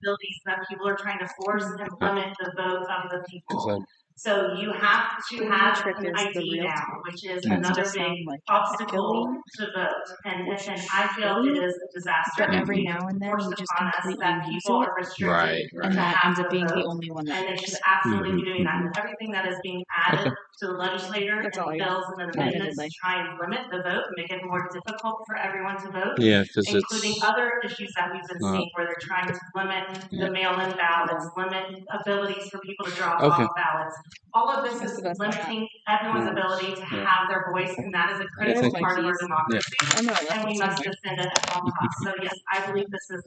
abilities that people are trying to force and limit the vote of the people. So you have to have an ID now, which is another big obstacle to vote. And I feel it is a disaster. But every now and then you just completely use it, right. And that ends up being the only one that and they should absolutely be doing that. And everything that is being added to the legislator and bills and amendments to try and limit the vote and make it more difficult for everyone to vote, including other issues that we've been seeing where they're trying to limit the mail-in ballots, limit abilities for people to drop off ballots. All of this is limiting everyone's ability to have their voice, and that is a critical part of our democracy, and we must defend it at all costs. So yes, I believe this is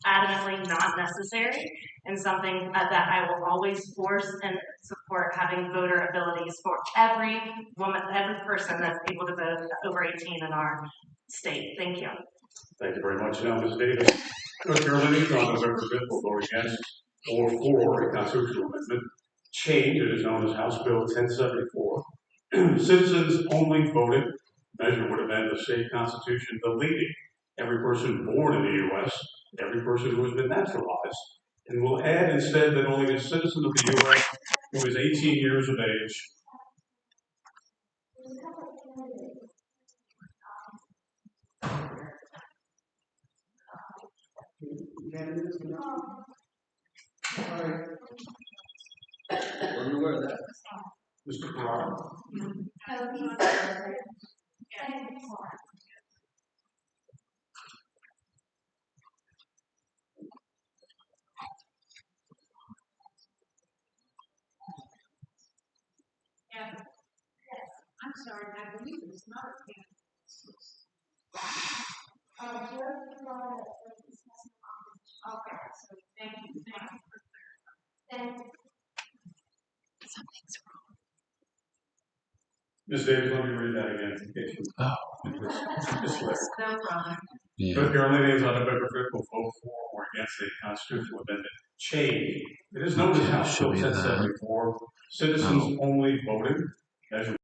adamantly not necessary, and something that I will always force and support having voter abilities for every woman, every person that's able to vote over 18 in our state. Thank you. Thank you very much. Now, Ms. Davis, North Carolina on November 5th will vote against or for a constitutional amendment change. It is known as House Bill 1074. Citizens only voted measure would amend the state constitution, deleting every person born in the U.S., every person who has been naturalized, and will add instead that only a citizen of the U.S. who is 18 years of age Mr. Carr. I'm sorry, I believe it's not a okay, so thank you. something's wrong. Ms. Davis, let me read that again. No problem. North Carolinians on November 5th will vote for or against a constitutional amendment change. It is known as House Bill 1074. Citizens only voted as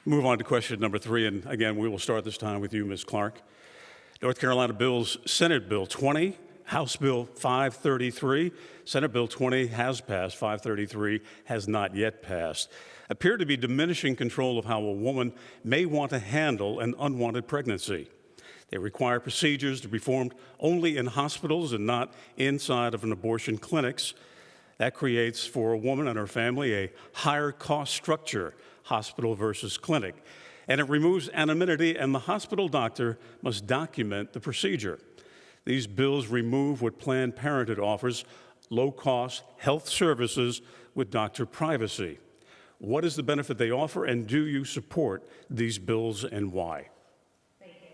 Move on to question number 3, and again, we will start this time with you, Ms. Clark. North Carolina bills, Senate Bill 20, House Bill 533. Senate Bill 20 has passed, 533 has not yet passed. Appear to be diminishing control of how a woman may want to handle an unwanted pregnancy. They require procedures to be performed only in hospitals and not inside of an abortion clinics. That creates for a woman and her family a higher cost structure, hospital versus clinic. And it removes anonymity, and the hospital doctor must document the procedure. These bills remove what Planned Parenthood offers, low-cost health services with doctor privacy. What is the benefit they offer, and do you support these bills, and why? Thank you.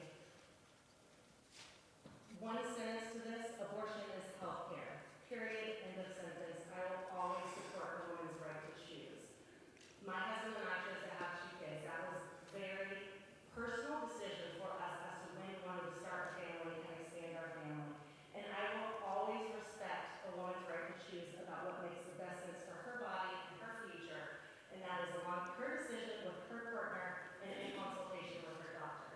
One sentence to this: abortion is health care. Period. End of sentence. I will always support a woman's right to choose. My husband and I chose to have 2 kids. That was a very personal decision for us as to when we wanted to start a family and expand our family. And I will always respect a woman's right to choose about what makes the best sense for her body and her future. And that is along her decision with her partner and in consultation with her doctor.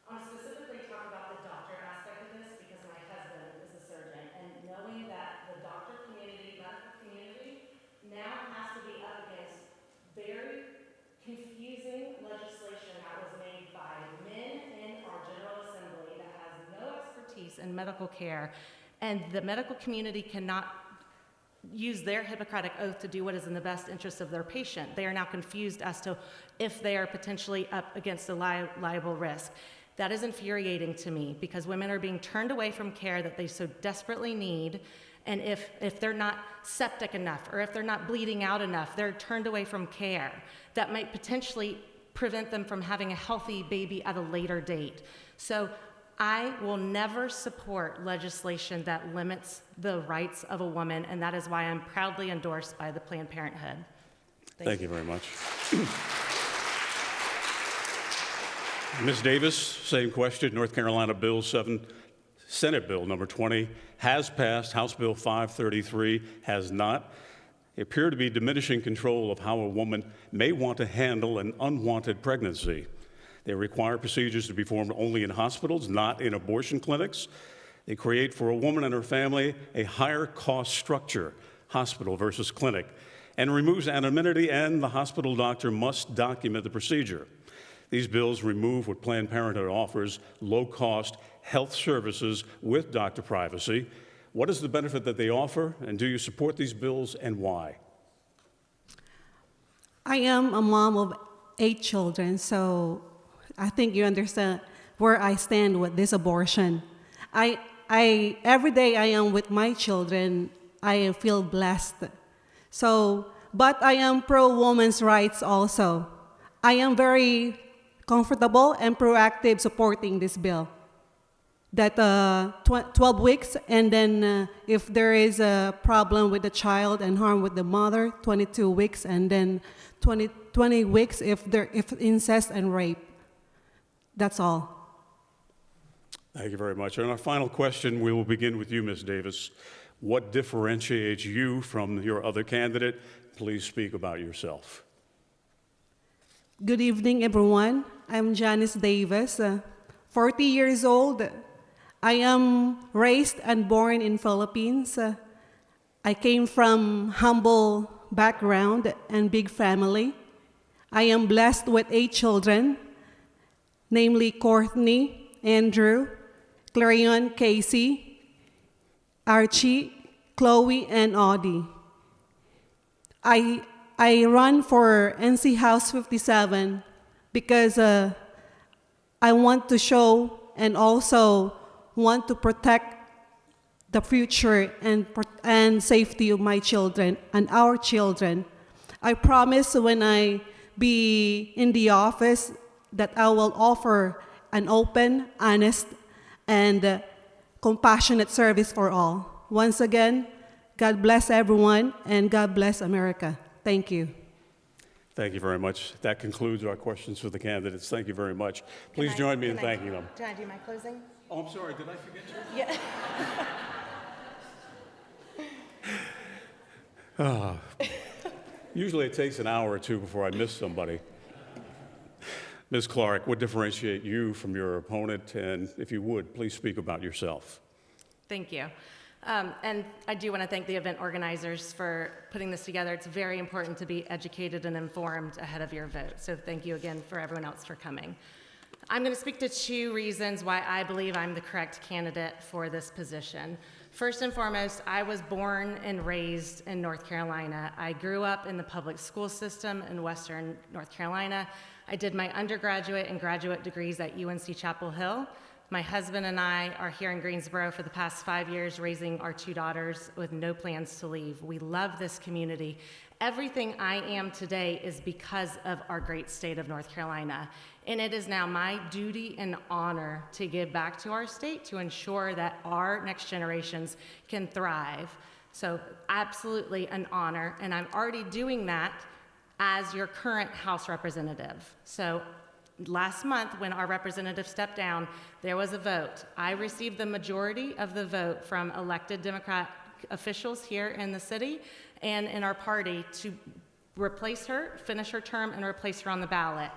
I want to specifically talk about the doctor aspect of this because my husband is a surgeon, and knowing that the doctor community, medical community, now has to be up against very confusing legislation that was made by men in our General Assembly that has no expertise in medical care, and the medical community cannot use their Hippocratic oath to do what is in the best interest of their patient. They are now confused as to if they are potentially up against a liable risk. That is infuriating to me because women are being turned away from care that they so desperately need. And if they're not septic enough or if they're not bleeding out enough, they're turned away from care that might potentially prevent them from having a healthy baby at a later date. So I will never support legislation that limits the rights of a woman, and that is why I'm proudly endorsed by the Planned Parenthood. Thank you very much. Ms. Davis, same question. North Carolina Bill 7, Senate Bill number 20 has passed. House Bill 533 has not. They appear to be diminishing control of how a woman may want to handle an unwanted pregnancy. They require procedures to be performed only in hospitals, not in abortion clinics. They create for a woman and her family a higher cost structure, hospital versus clinic, and removes anonymity, and the hospital doctor must document the procedure. These bills remove what Planned Parenthood offers, low-cost health services with doctor privacy. What is the benefit that they offer, and do you support these bills, and why? I am a mom of 8 children, so I think you understand where I stand with this abortion. Every day I am with my children, I feel blessed. But I am pro-women's rights also. I am very comfortable and proactive supporting this bill. That 12 weeks, and then if there is a problem with the child and harm with the mother, 22 weeks, and then 20 weeks if incest and rape. That's all. Thank you very much. And our final question, we will begin with you, Ms. Davis. What differentiates you from your other candidate? Please speak about yourself. Good evening, everyone. I'm Janice Davis, 40 years old. I am raised and born in Philippines. I came from humble background and big family. I am blessed with 8 children, namely Courtney, Andrew, Clarion, Casey, Archie, Chloe, and Audie. I run for NC House 57 because I want to show and also want to protect the future and safety of my children and our children. I promise when I be in the office that I will offer an open, honest, and compassionate service for all. Once again, God bless everyone, and God bless America. Thank you. Thank you very much. That concludes our questions for the candidates. Thank you very much. Please join me in thanking them. Can I do my closing? Oh, I'm sorry. Did I forget you? Yeah. Usually it takes an hour or two before I miss somebody. Ms. Clark, what differentiates you from your opponent? And if you would, please speak about yourself. Thank you. And I do want to thank the event organizers for putting this together. It's very important to be educated and informed ahead of your vote. So thank you again for everyone else for coming. I'm going to speak to 2 reasons why I believe I'm the correct candidate for this position. First and foremost, I was born and raised in North Carolina. I grew up in the public school system in Western North Carolina. I did my undergraduate and graduate degrees at UNC Chapel Hill. My husband and I are here in Greensboro for the past 5 years, raising our 2 daughters with no plans to leave. We love this community. Everything I am today is because of our great state of North Carolina. And it is now my duty and honor to give back to our state to ensure that our next generations can thrive. So absolutely an honor, and I'm already doing that as your current House representative. So last month, when our representative stepped down, there was a vote. I received the majority of the vote from elected Democrat officials here in the city and in our party to replace her, finish her term, and replace her on the ballot.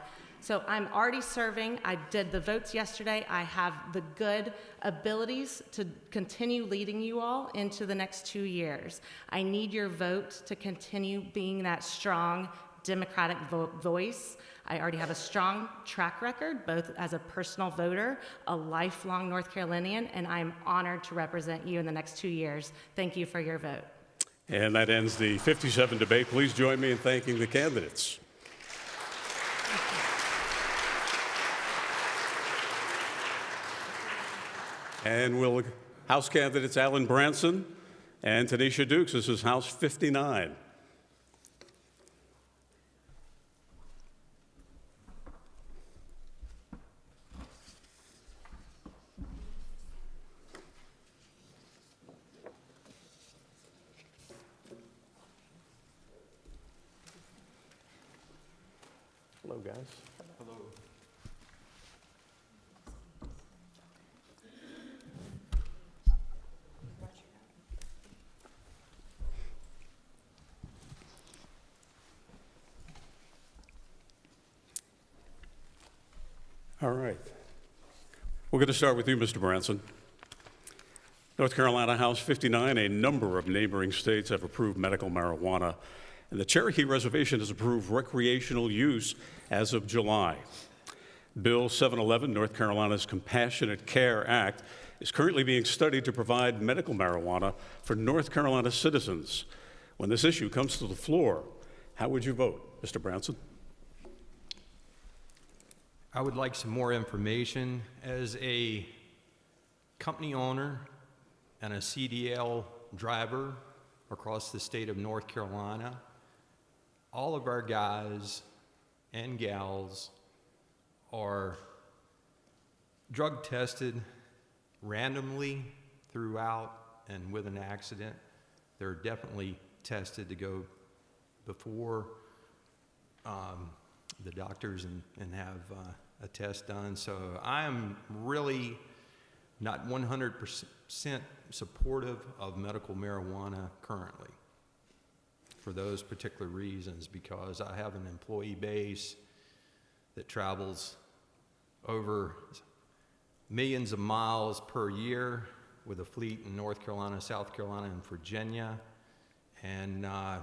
So I'm already serving. I did the votes yesterday. I have the good abilities to continue leading you all into the next 2 years. I need your vote to continue being that strong Democratic voice. I already have a strong track record, both as a personal voter, a lifelong North Carolinian, and I'm honored to represent you in the next 2 years. Thank you for your vote. And that ends the 57 debate. Please join me in thanking the candidates. And will House candidates Alan Branson and Tanisha Dukes. This is House 59. Hello, guys. Hello. All right. We're going to start with you, Mr. Branson. North Carolina House 59, a number of neighboring states have approved medical marijuana, and the Cherokee Reservation has approved recreational use as of July. Bill 711, North Carolina's Compassionate Care Act, is currently being studied to provide medical marijuana for North Carolina citizens. When this issue comes to the floor, how would you vote, Mr. Branson? I would like some more information. As a company owner and a CDL driver across the state of North Carolina, all of our guys and gals are drug tested randomly throughout and with an accident. They're definitely tested to go before the doctors and have a test done. So I am really not 100% supportive of medical marijuana currently for those particular reasons, because I have an employee base that travels over millions of miles per year with a fleet in North Carolina, South Carolina, and Virginia. And I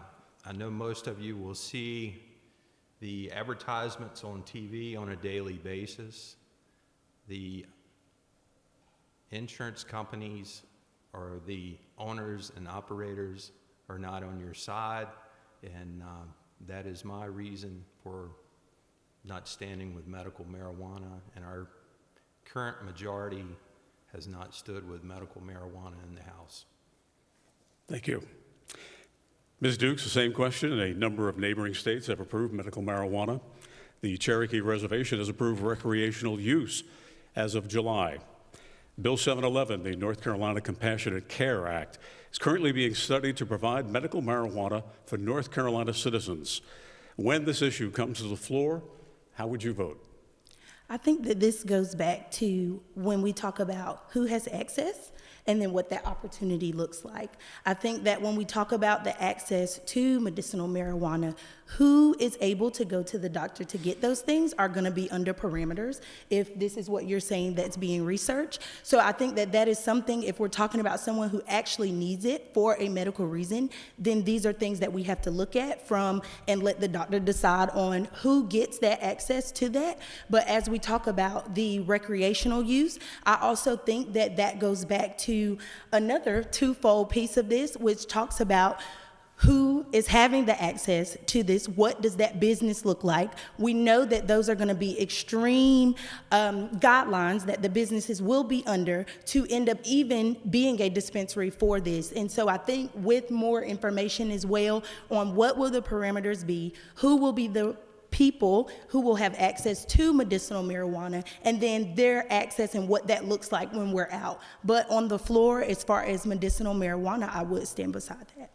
know most of you will see the advertisements on TV on a daily basis. The insurance companies or the owners and operators are not on your side, and that is my reason for not standing with medical marijuana, and our current majority has not stood with medical marijuana in the House. Thank you. Ms. Dukes, the same question. A number of neighboring states have approved medical marijuana. The Cherokee Reservation has approved recreational use as of July. Bill 711, the North Carolina Compassionate Care Act, is currently being studied to provide medical marijuana for North Carolina citizens. When this issue comes to the floor, how would you vote? I think that this goes back to when we talk about who has access and then what that opportunity looks like. I think that when we talk about the access to medicinal marijuana, who is able to go to the doctor to get those things are going to be under parameters if this is what you're saying that's being researched. So I think that that is something, if we're talking about someone who actually needs it for a medical reason, then these are things that we have to look at from and let the doctor decide on who gets that access to that. But as we talk about the recreational use, I also think that that goes back to another twofold piece of this, which talks about who is having the access to this? What does that business look like? We know that those are going to be extreme guidelines that the businesses will be under to end up even being a dispensary for this. And so I think with more information as well on what will the parameters be, who will be the people who will have access to medicinal marijuana, and then their access and what that looks like when we're out. But on the floor, as far as medicinal marijuana, I would stand beside that.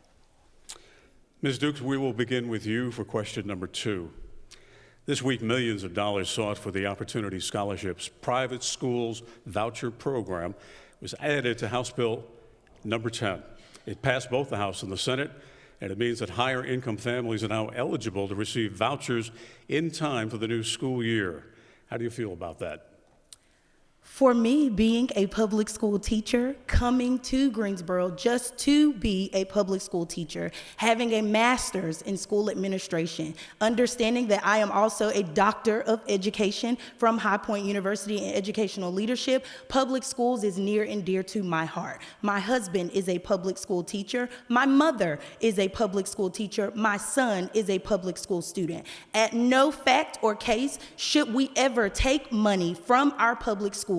Ms. Dukes, we will begin with you for question number 2. This week, millions of dollars sought for the Opportunity Scholarships Private Schools Voucher Program was added to House Bill number 10. It passed both the House and the Senate, and it means that higher income families are now eligible to receive vouchers in time for the new school year. How do you feel about that? For me, being a public school teacher, coming to Greensboro just to be a public school teacher, having a master's in school administration, understanding that I am also a doctor of education from High Point University in educational leadership, public schools is near and dear to my heart. My husband is a public school teacher. My mother is a public school teacher. My son is a public school student. At no fact or case should we ever take money from our public schools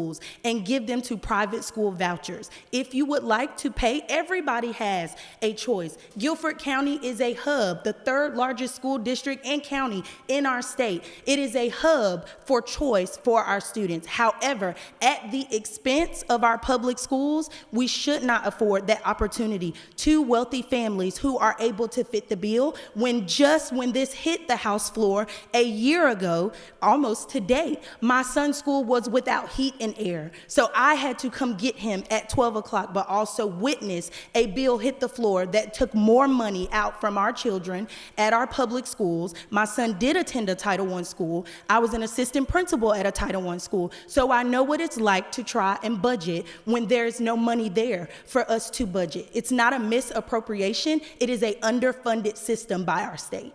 and give them to private school vouchers. If you would like to pay, everybody has a choice. Guilford County is a hub, the 3rd largest school district and county in our state. It is a hub for choice for our students. However, at the expense of our public schools, we should not afford that opportunity to wealthy families who are able to fit the bill. When this hit the House floor a year ago, almost to date, my son's school was without heat and air. So I had to come get him at 12 o'clock, but also witness a bill hit the floor that took more money out from our children at our public schools. My son did attend a Title I school. I was an assistant principal at a Title I school. So I know what it's like to try and budget when there's no money there for us to budget. It's not a misappropriation. It is an underfunded system by our state.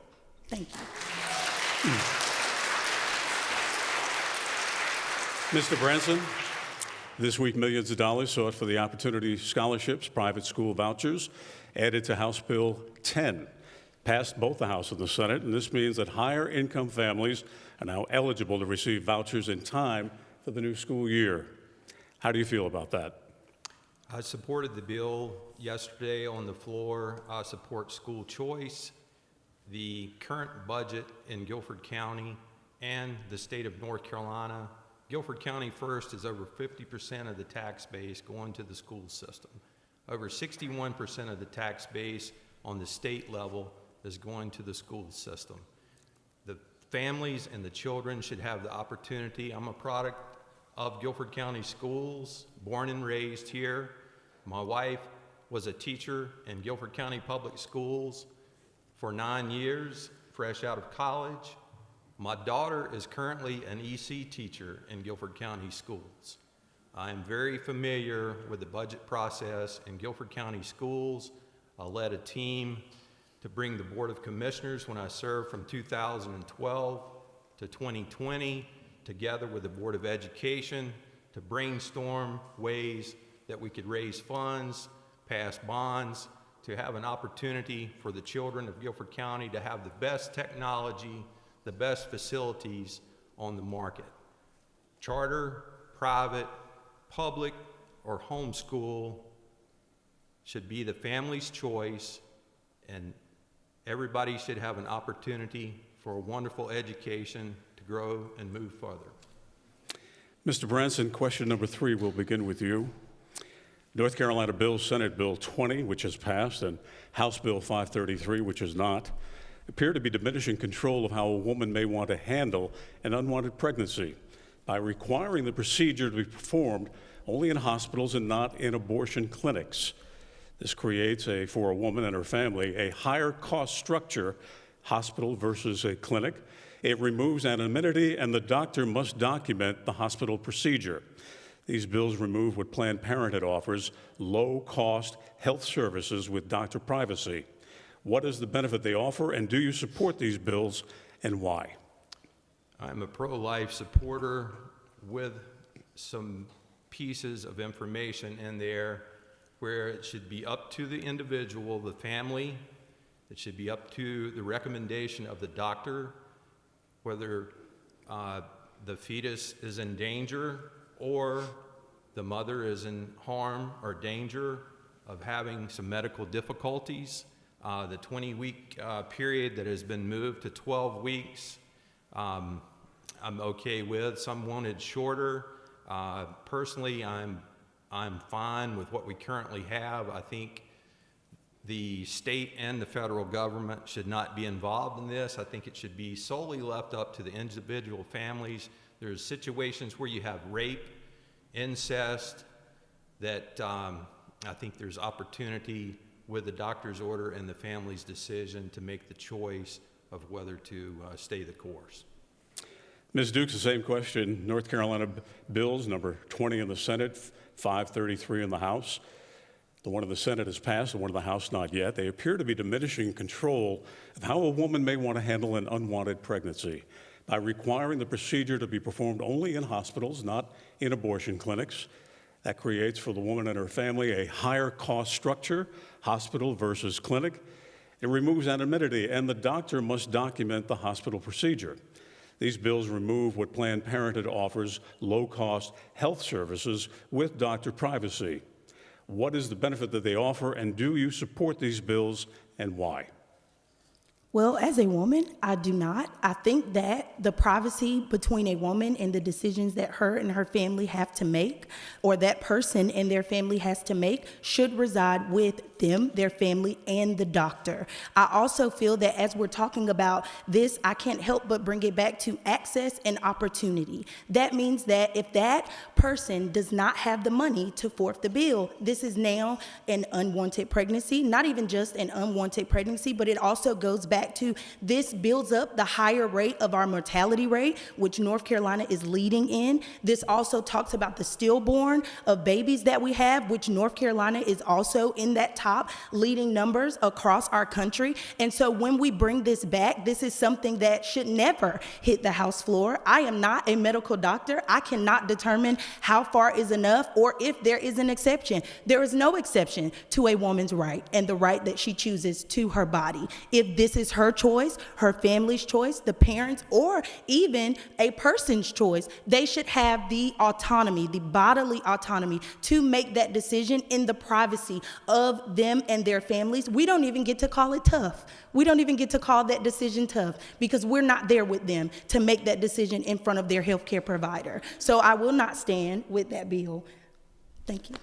Thank you. Mr. Branson, this week millions of dollars sought for the Opportunity Scholarships Private School Vouchers added to House Bill 10. Passed both the House and the Senate, and this means that higher income families are now eligible to receive vouchers in time for the new school year. How do you feel about that? I supported the bill yesterday on the floor. I support school choice. The current budget in Guilford County and the state of North Carolina, Guilford County first is over 50% of the tax base going to the school system. Over 61% of the tax base on the state level is going to the school system. The families and the children should have the opportunity. I'm a product of Guilford County schools, born and raised here. My wife was a teacher in Guilford County Public Schools for 9 years, fresh out of college. My daughter is currently an EC teacher in Guilford County schools. I am very familiar with the budget process in Guilford County schools. I led a team to bring the Board of Commissioners when I served from 2012 to 2020, together with the Board of Education, to brainstorm ways that we could raise funds, pass bonds, to have an opportunity for the children of Guilford County to have the best technology, the best facilities on the market. Charter, private, public, or homeschool should be the family's choice, and everybody should have an opportunity for a wonderful education to grow and move further. Mr. Branson, question number 3 will begin with you. North Carolina Bill, Senate Bill 20, which has passed, and House Bill 533, which has not, appear to be diminishing control of how a woman may want to handle an unwanted pregnancy. by requiring the procedure to be performed only in hospitals and not in abortion clinics. This creates, for a woman and her family, a higher cost structure, hospital versus a clinic. It removes anonymity, and the doctor must document the hospital procedure. These bills remove what Planned Parenthood offers, low-cost health services with doctor privacy. What is the benefit they offer, and do you support these bills, and why? I'm a pro-life supporter with some pieces of information in there where it should be up to the individual, the family. It should be up to the recommendation of the doctor, whether the fetus is in danger or the mother is in harm or danger of having some medical difficulties. The 20-week period that has been moved to 12 weeks, I'm okay with. Some wanted shorter. Personally, I'm fine with what we currently have. I think the state and the federal government should not be involved in this. I think it should be solely left up to the individual families. There's situations where you have rape, incest, that I think there's opportunity with the doctor's order and the family's decision to make the choice of whether to stay the course. Ms. Dukes, the same question. North Carolina bills, number 20 in the Senate, 533 in the House. The one in the Senate has passed, the one in the House not yet. They appear to be diminishing control of how a woman may want to handle an unwanted pregnancy by requiring the procedure to be performed only in hospitals, not in abortion clinics. That creates for the woman and her family a higher cost structure, hospital versus clinic. It removes anonymity, and the doctor must document the hospital procedure. These bills remove what Planned Parenthood offers, low-cost health services with doctor privacy. What is the benefit that they offer, and do you support these bills, and why? Well, as a woman, I do not. I think that the privacy between a woman and the decisions that her and her family have to make, or that person and their family has to make, should reside with them, their family, and the doctor. I also feel that as we're talking about this, I can't help but bring it back to access and opportunity. That means that if that person does not have the money to forth the bill, this is now an unwanted pregnancy, not even just an unwanted pregnancy, but it also goes back to this builds up the higher rate of our mortality rate, which North Carolina is leading in. This also talks about the stillborn of babies that we have, which North Carolina is also in that top leading numbers across our country. And so when we bring this back, this is something that should never hit the House floor. I am not a medical doctor. I cannot determine how far is enough or if there is an exception. There is no exception to a woman's right and the right that she chooses to her body. If this is her choice, her family's choice, the parents, or even a person's choice, they should have the autonomy, the bodily autonomy to make that decision in the privacy of them and their families. We don't even get to call it tough. We don't even get to call that decision tough because we're not there with them to make that decision in front of their healthcare provider. So I will not stand with that bill. Thank you.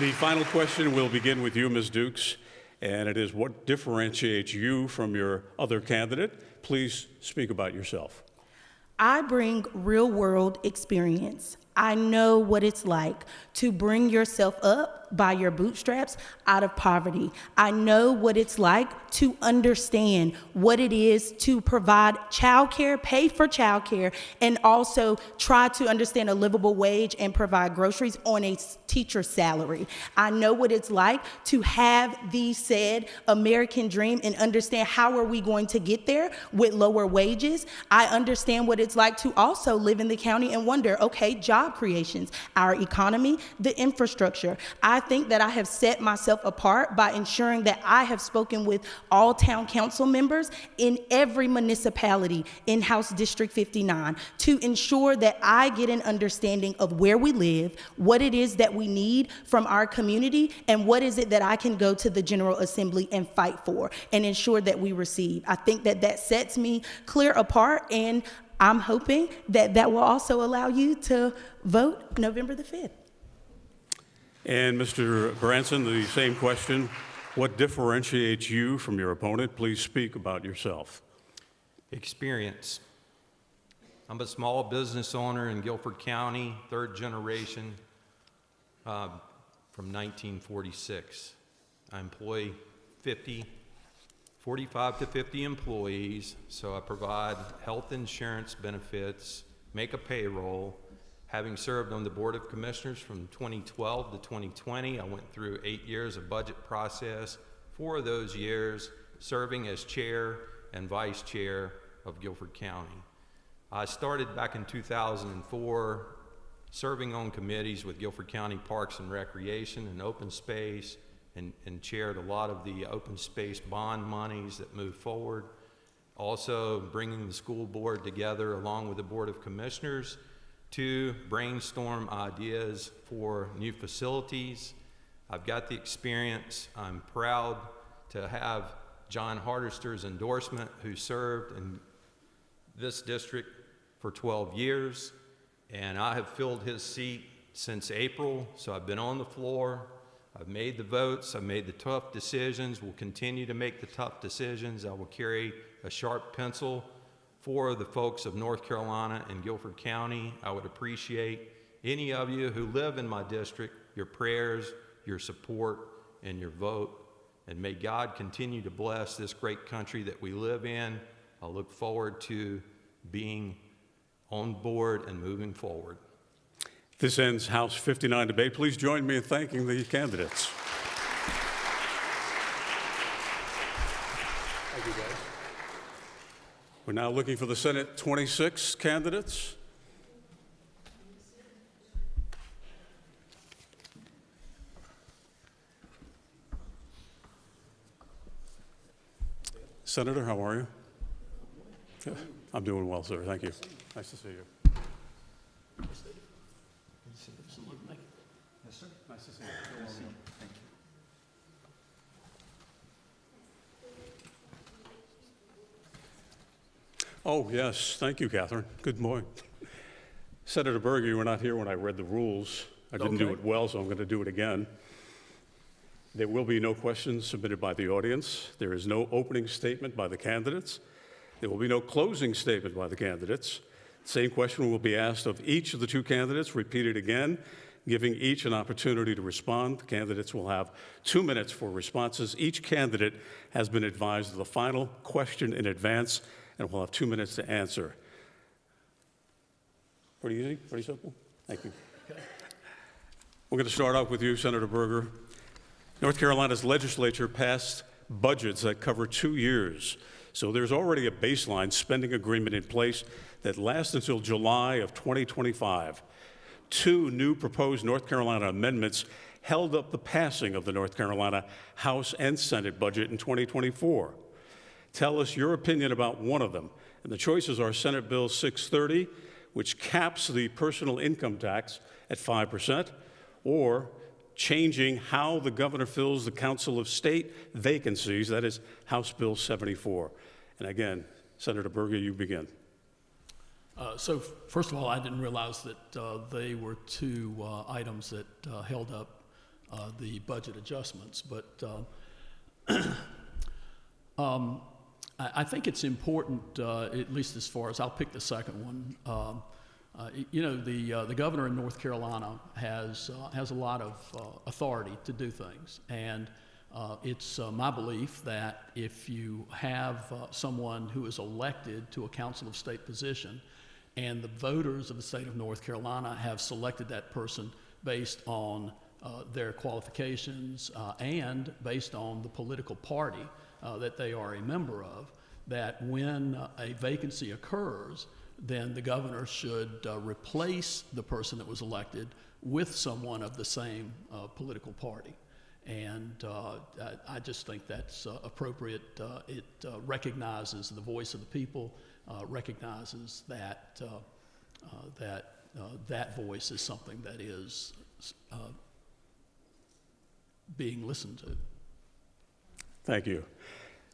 The final question will begin with you, Ms. Dukes. And it is, what differentiates you from your other candidate? Please speak about yourself. I bring real world experience. I know what it's like to bring yourself up by your bootstraps out of poverty. I know what it's like to understand what it is to provide childcare, pay for childcare, and also try to understand a livable wage and provide groceries on a teacher's salary. I know what it's like to have the said American dream and understand how are we going to get there with lower wages. I understand what it's like to also live in the county and wonder, okay, job creations, our economy, the infrastructure. I think that I have set myself apart by ensuring that I have spoken with all town council members in every municipality in House District 59 to ensure that I get an understanding of where we live, what it is that we need from our community, and what is it that I can go to the General Assembly and fight for and ensure that we receive. I think that that sets me clear apart, and I'm hoping that that will also allow you to vote November the 5th. And Mr. Branson, the same question. What differentiates you from your opponent? Please speak about yourself. Experience. I'm a small business owner in Guilford County, third generation from 1946. I employ 45 to 50 employees, so I provide health insurance benefits, make a payroll. Having served on the Board of Commissioners from 2012 to 2020, I went through 8 years of budget process, 4 of those years serving as chair and vice chair of Guilford County. I started back in 2004 serving on committees with Guilford County Parks and Recreation and Open Space, and chaired a lot of the open space bond monies that moved forward. Also bringing the school board together along with the Board of Commissioners to brainstorm ideas for new facilities. I've got the experience. I'm proud to have John Hardister's endorsement, who served in this district for 12 years, and I have filled his seat since April, so I've been on the floor. I've made the votes, I've made the tough decisions, will continue to make the tough decisions. I will carry a sharp pencil for the folks of North Carolina and Guilford County. I would appreciate any of you who live in my district, your prayers, your support, and your vote. And may God continue to bless this great country that we live in. I look forward to being on board and moving forward. This ends House 59 debate. Please join me in thanking the candidates. Thank you, guys. We're now looking for the Senate 26 candidates. Senator, how are you? Yeah, I'm doing well, sir. Thank you. Nice to see you. Yes, sir. Nice to see you. Thank you. Oh, yes. Thank you, Catherine. Good morning. Senator Berger, you were not here when I read the rules. I didn't do it well, so I'm going to do it again. There will be no questions submitted by the audience. There is no opening statement by the candidates. There will be no closing statement by the candidates. The same question will be asked of each of the 2 candidates, repeated again, giving each an opportunity to respond. The candidates will have 2 minutes for responses. Each candidate has been advised of the final question in advance and will have 2 minutes to answer. Pretty easy, pretty simple. Thank you. Okay. We're going to start off with you, Senator Berger. North Carolina's legislature passed budgets that cover 2 years. So there's already a baseline spending agreement in place that lasts until July of 2025. 2 new proposed North Carolina amendments held up the passing of the North Carolina House and Senate budget in 2024. Tell us your opinion about one of them. And the choices are Senate Bill 630, which caps the personal income tax at 5%, or changing how the governor fills the Council of State vacancies, that is House Bill 74. And again, Senator Berger, you begin. So first of all, I didn't realize that they were 2 items that held up the budget adjustments, but I think it's important, at least as far as, I'll pick the second one. The governor in North Carolina has a lot of authority to do things, and it's my belief that if you have someone who is elected to a Council of State position, and the voters of the state of North Carolina have selected that person based on their qualifications and based on the political party that they are a member of, that when a vacancy occurs, then the governor should replace the person that was elected with someone of the same political party. And I just think that's appropriate. It recognizes the voice of the people, recognizes that that voice is something that is being listened to. Thank you.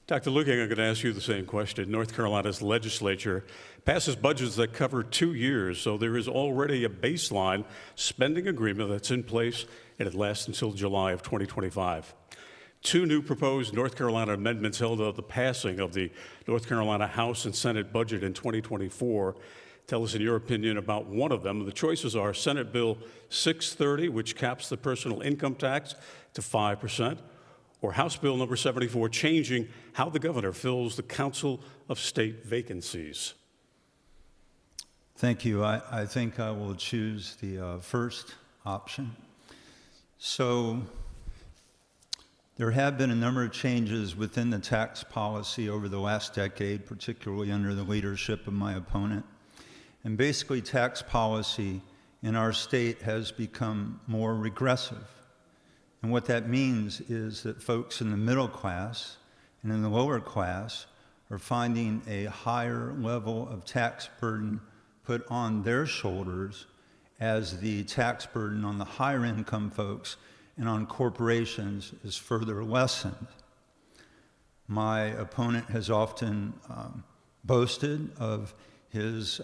Dr. Luking, I'm going to ask you the same question. North Carolina's legislature passes budgets that cover 2 years, so there is already a baseline spending agreement that's in place, and it lasts until July of 2025. 2 new proposed North Carolina amendments held up the passing of the North Carolina House and Senate budget in 2024 Tell us in your opinion about one of them. The choices are Senate Bill 630, which caps the personal income tax to 5%, or House Bill number 74, changing how the governor fills the Council of State vacancies. Thank you. I think I will choose the first option. So there have been a number of changes within the tax policy over the last decade, particularly under the leadership of my opponent. And basically, tax policy in our state has become more regressive. And what that means is that folks in the middle class and in the lower class are finding a higher level of tax burden put on their shoulders as the tax burden on the higher income folks and on corporations is further lessened. My opponent has often boasted of his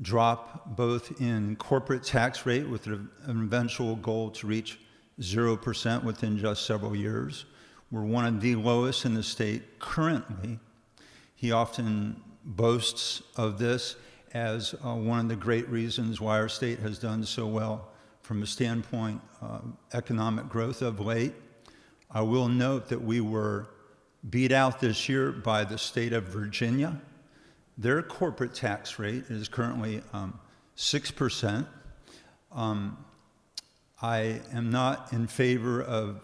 drop both in corporate tax rate with an eventual goal to reach 0% within just several years. We're one of the lowest in the state currently. He often boasts of this as one of the great reasons why our state has done so well from a standpoint of economic growth of late. I will note that we were beat out this year by the state of Virginia. Their corporate tax rate is currently 6%. I am not in favor of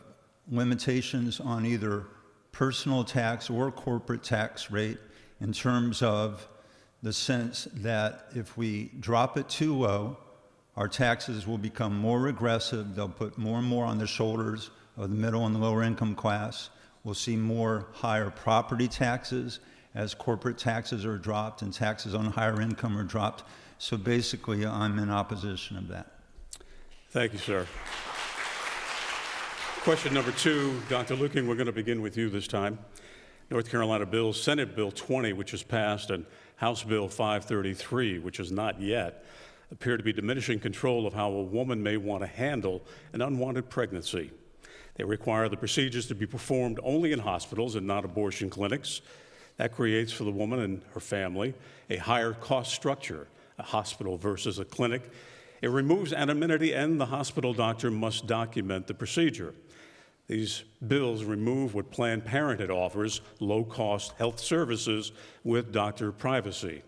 limitations on either personal tax or corporate tax rate in terms of the sense that if we drop it too low, our taxes will become more regressive. They'll put more and more on the shoulders of the middle and the lower income class. We'll see more higher property taxes as corporate taxes are dropped and taxes on higher income are dropped. So basically, I'm in opposition of that. Thank you, sir. Question number 2, Dr. Luking, we're going to begin with you this time. North Carolina bills, Senate Bill 20, which has passed, and House Bill 533, which is not yet, appear to be diminishing control of how a woman may want to handle an unwanted pregnancy. They require the procedures to be performed only in hospitals and not abortion clinics. That creates for the woman and her family a higher cost structure, a hospital versus a clinic. It removes anonymity, and the hospital doctor must document the procedure. These bills remove what Planned Parenthood offers, low-cost health services with doctor privacy.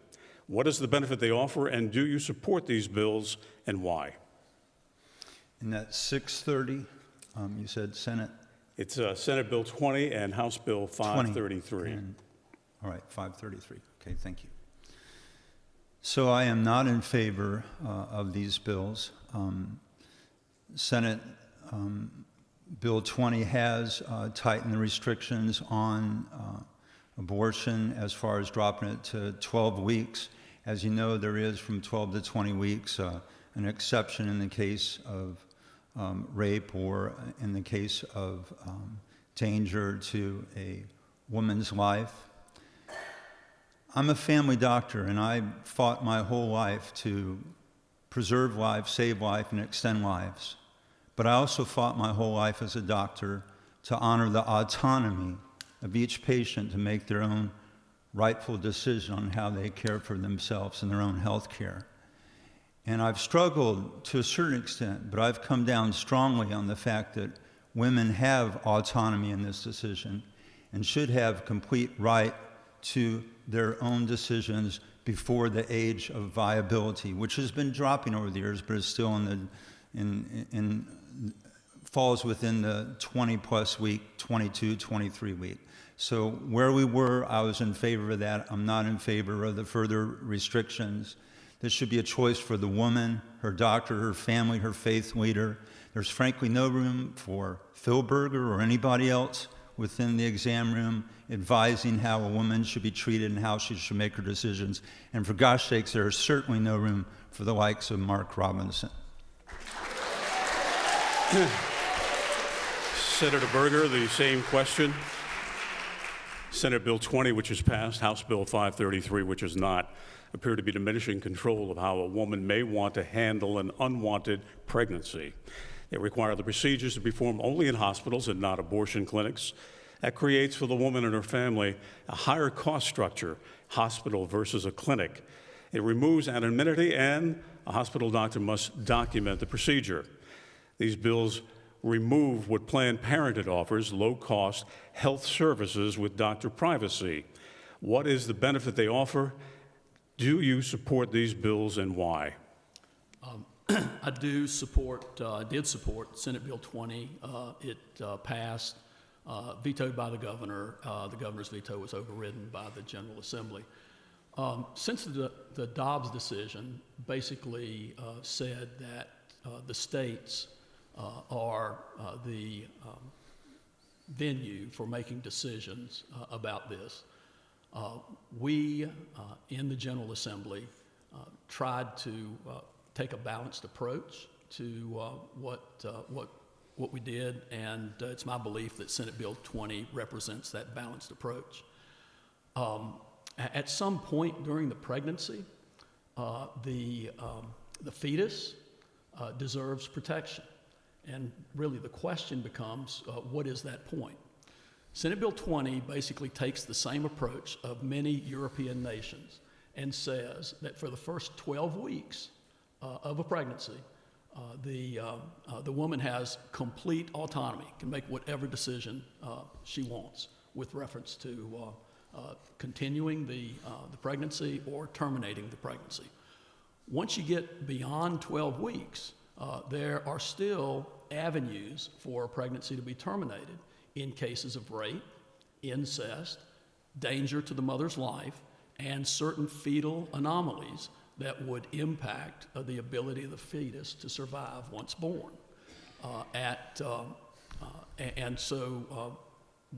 What is the benefit they offer, and do you support these bills, and why? And that's 630, you said Senate? It's Senate Bill 20 and House Bill 533. All right, 533. Okay, thank you. So I am not in favor of these bills. Senate Bill 20 has tightened the restrictions on abortion as far as dropping it to 12 weeks. As you know, there is from 12 to 20 weeks an exception in the case of rape or in the case of danger to a woman's life. I'm a family doctor, and I fought my whole life to preserve life, save life, and extend lives. But I also fought my whole life as a doctor to honor the autonomy of each patient to make their own rightful decision on how they care for themselves and their own health care. And I've struggled to a certain extent, but I've come down strongly on the fact that women have autonomy in this decision and should have complete right to their own decisions before the age of viability, which has been dropping over the years, but is still falls within the 20-plus week, 22, 23 week. So where we were, I was in favor of that. I'm not in favor of the further restrictions. This should be a choice for the woman, her doctor, her family, her faith leader. There's frankly no room for Phil Berger or anybody else within the exam room advising how a woman should be treated and how she should make her decisions. And for gosh sakes, there is certainly no room for the likes of Mark Robinson. Senator Berger, the same question. Senate Bill 20, which is passed, House Bill 533, which is not, appear to be diminishing control of how a woman may want to handle an unwanted pregnancy. They require the procedures to be performed only in hospitals and not abortion clinics. That creates for the woman and her family a higher cost structure, hospital versus a clinic. It removes anonymity, and a hospital doctor must document the procedure. These bills remove what Planned Parenthood offers, low-cost health services with doctor privacy. What is the benefit they offer? Do you support these bills, and why? I did support Senate Bill 20. It passed, vetoed by the governor. The governor's veto was overridden by the General Assembly. Since the Dobbs decision basically said that the states are the venue for making decisions about this, we in the General Assembly tried to take a balanced approach to what we did, and it's my belief that Senate Bill 20 represents that balanced approach. At some point during the pregnancy, the fetus deserves protection, and really the question becomes, what is that point? Senate Bill 20 basically takes the same approach of many European nations and says that for the first 12 weeks of a pregnancy, the woman has complete autonomy, can make whatever decision she wants with reference to continuing the pregnancy or terminating the pregnancy. Once you get beyond 12 weeks, there are still avenues for a pregnancy to be terminated in cases of rape, incest, danger to the mother's life, and certain fetal anomalies that would impact the ability of the fetus to survive once born.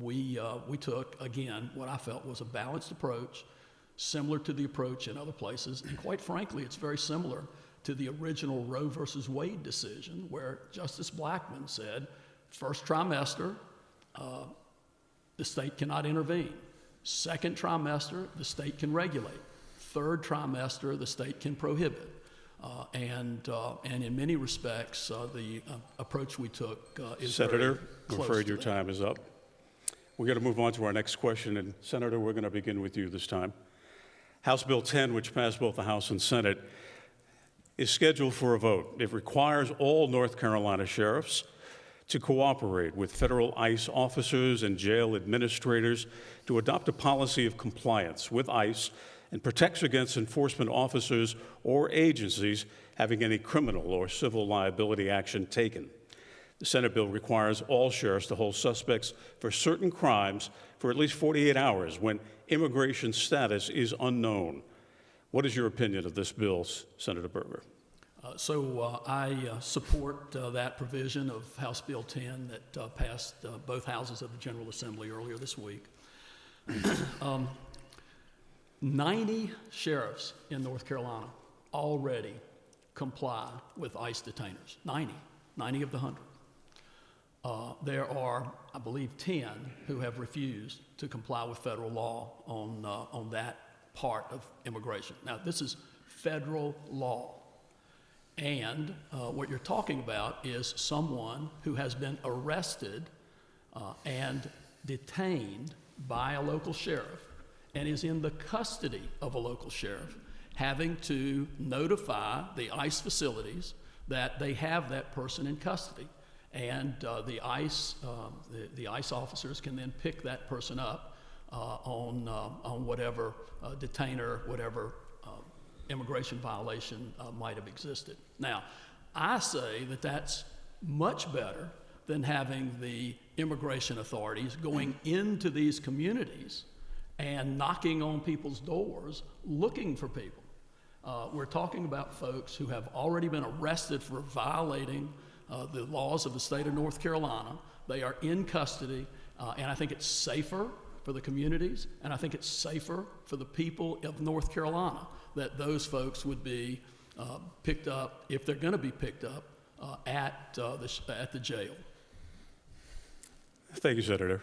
We took, again, what I felt was a balanced approach, similar to the approach in other places, and quite frankly, it's very similar to the original Roe versus Wade decision, where Justice Blackmun said, first trimester, the state cannot intervene. Second trimester, the state can regulate. Third trimester, the state can prohibit. And in many respects, the approach we took is Senator, very I'm afraid your time is up. We're going to move on to our next question, and Senator, we're going to begin with you this time. House Bill 10, which passed both the House and Senate, is scheduled for a vote. It requires all North Carolina sheriffs to cooperate with federal ICE officers and jail administrators to adopt a policy of compliance with ICE and protects against enforcement officers or agencies having any criminal or civil liability action taken. The Senate bill requires all sheriffs to hold suspects for certain crimes for at least 48 hours when immigration status is unknown. What is your opinion of this bill, Senator Berger? I support that provision of House Bill 10 that passed both houses of the General Assembly earlier this week. 90 sheriffs in North Carolina already comply with ICE detainers. 90 of the 100. There are, I believe, 10 who have refused to comply with federal law on that part of immigration. Now, this is federal law. And what you're talking about is someone who has been arrested and detained by a local sheriff and is in the custody of a local sheriff, having to notify the ICE facilities that they have that person in custody. And the ICE officers can then pick that person up on whatever detainer, whatever immigration violation might have existed. Now, I say that that's much better than having the immigration authorities going into these communities and knocking on people's doors looking for people. We're talking about folks who have already been arrested for violating the laws of the state of North Carolina. They are in custody, and I think it's safer for the communities, and I think it's safer for the people of North Carolina that those folks would be picked up, if they're going to be picked up, at the jail. Thank you, Senator.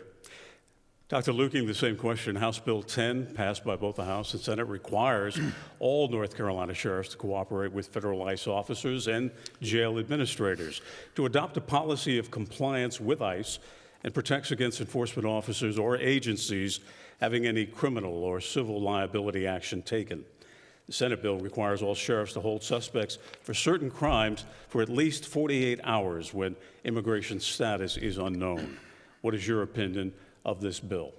Dr. Luking, the same question. House Bill 10, passed by both the House and Senate, requires all North Carolina sheriffs to cooperate with federal ICE officers and jail administrators to adopt a policy of compliance with ICE and protects against enforcement officers or agencies having any criminal or civil liability action taken. The Senate bill requires all sheriffs to hold suspects for certain crimes for at least 48 hours when immigration status is unknown. What is your opinion of this bill?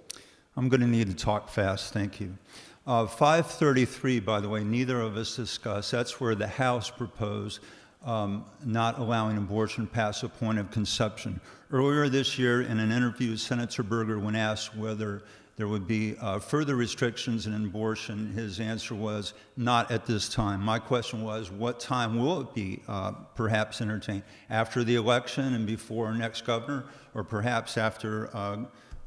I'm going to need to talk fast, thank you. 533, by the way, neither of us discussed. That's where the House proposed not allowing abortion past the point of conception. Earlier this year, in an interview, Senator Berger, when asked whether there would be further restrictions in abortion, his answer was, not at this time. My question was, what time will it be perhaps entertained? After the election and before our next governor, or perhaps after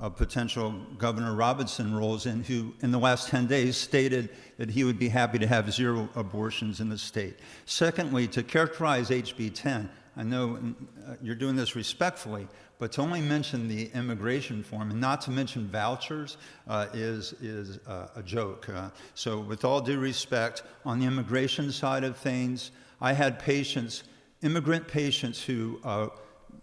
a potential Governor Robinson rolls in, who in the last 10 days stated that he would be happy to have 0 abortions in the state. Secondly, to characterize HB 10, I know you're doing this respectfully, but to only mention the immigration form and not to mention vouchers is a joke. So with all due respect, on the immigration side of things, I had patients, immigrant patients who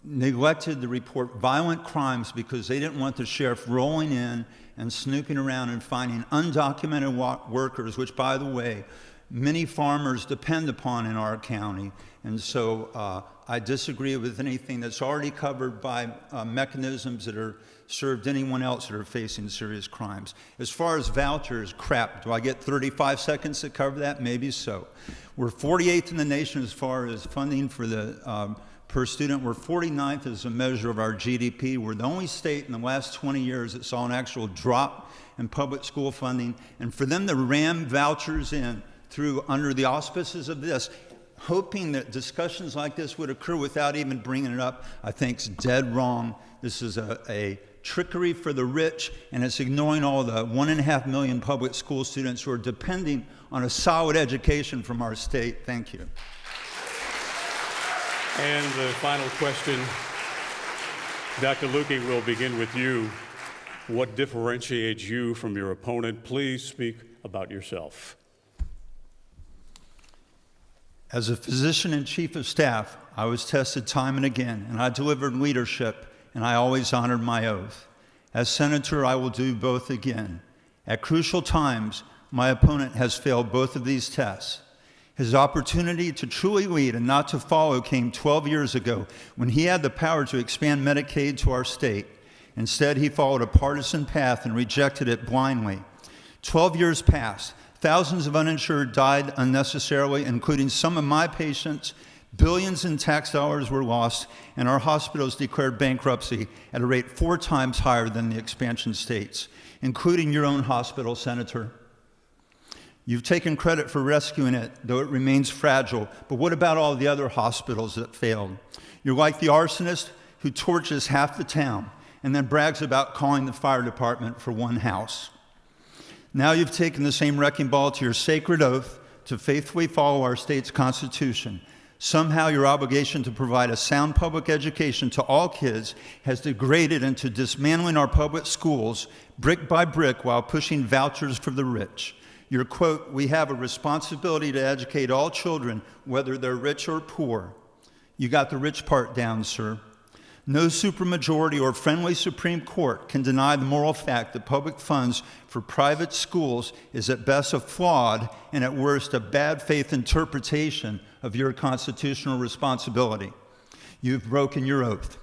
neglected to report violent crimes because they didn't want the sheriff rolling in and snooping around and finding undocumented workers, which, by the way, many farmers depend upon in our county. And so I disagree with anything that's already covered by mechanisms that are served anyone else that are facing serious crimes. As far as vouchers, crap, do I get 35 seconds to cover that? Maybe so. We're 48th in the nation as far as funding for the per student. We're 49th as a measure of our GDP. We're the only state in the last 20 years that saw an actual drop in public school funding. And for them to ram vouchers in through under the auspices of this, hoping that discussions like this would occur without even bringing it up, I think is dead wrong. This is a trickery for the rich, and it's ignoring all the 1.5 million public school students who are depending on a solid education from our state. Thank you. And the final question, Dr. Lukey, we'll begin with you. What differentiates you from your opponent? Please speak about yourself. As a physician and chief of staff, I was tested time and again, and I delivered leadership, and I always honored my oath. As senator, I will do both again. At crucial times, my opponent has failed both of these tests. His opportunity to truly lead and not to follow came 12 years ago when he had the power to expand Medicaid to our state. Instead, he followed a partisan path and rejected it blindly. 12 years passed. Thousands of uninsured died unnecessarily, including some of my patients. Billions in tax dollars were lost, and our hospitals declared bankruptcy at a rate 4 times higher than the expansion states, including your own hospital, Senator. You've taken credit for rescuing it, though it remains fragile. But what about all the other hospitals that failed? You're like the arsonist who torches half the town and then brags about calling the fire department for one house. Now you've taken the same wrecking ball to your sacred oath to faithfully follow our state's constitution. Somehow your obligation to provide a sound public education to all kids has degraded into dismantling our public schools brick by brick while pushing vouchers for the rich. Your quote, "We have a responsibility to educate all children, whether they're rich or poor." You got the rich part down, sir. No supermajority or friendly Supreme Court can deny the moral fact that public funds for private schools is at best a flawed and at worst a bad faith interpretation of your constitutional responsibility. You've broken your oath.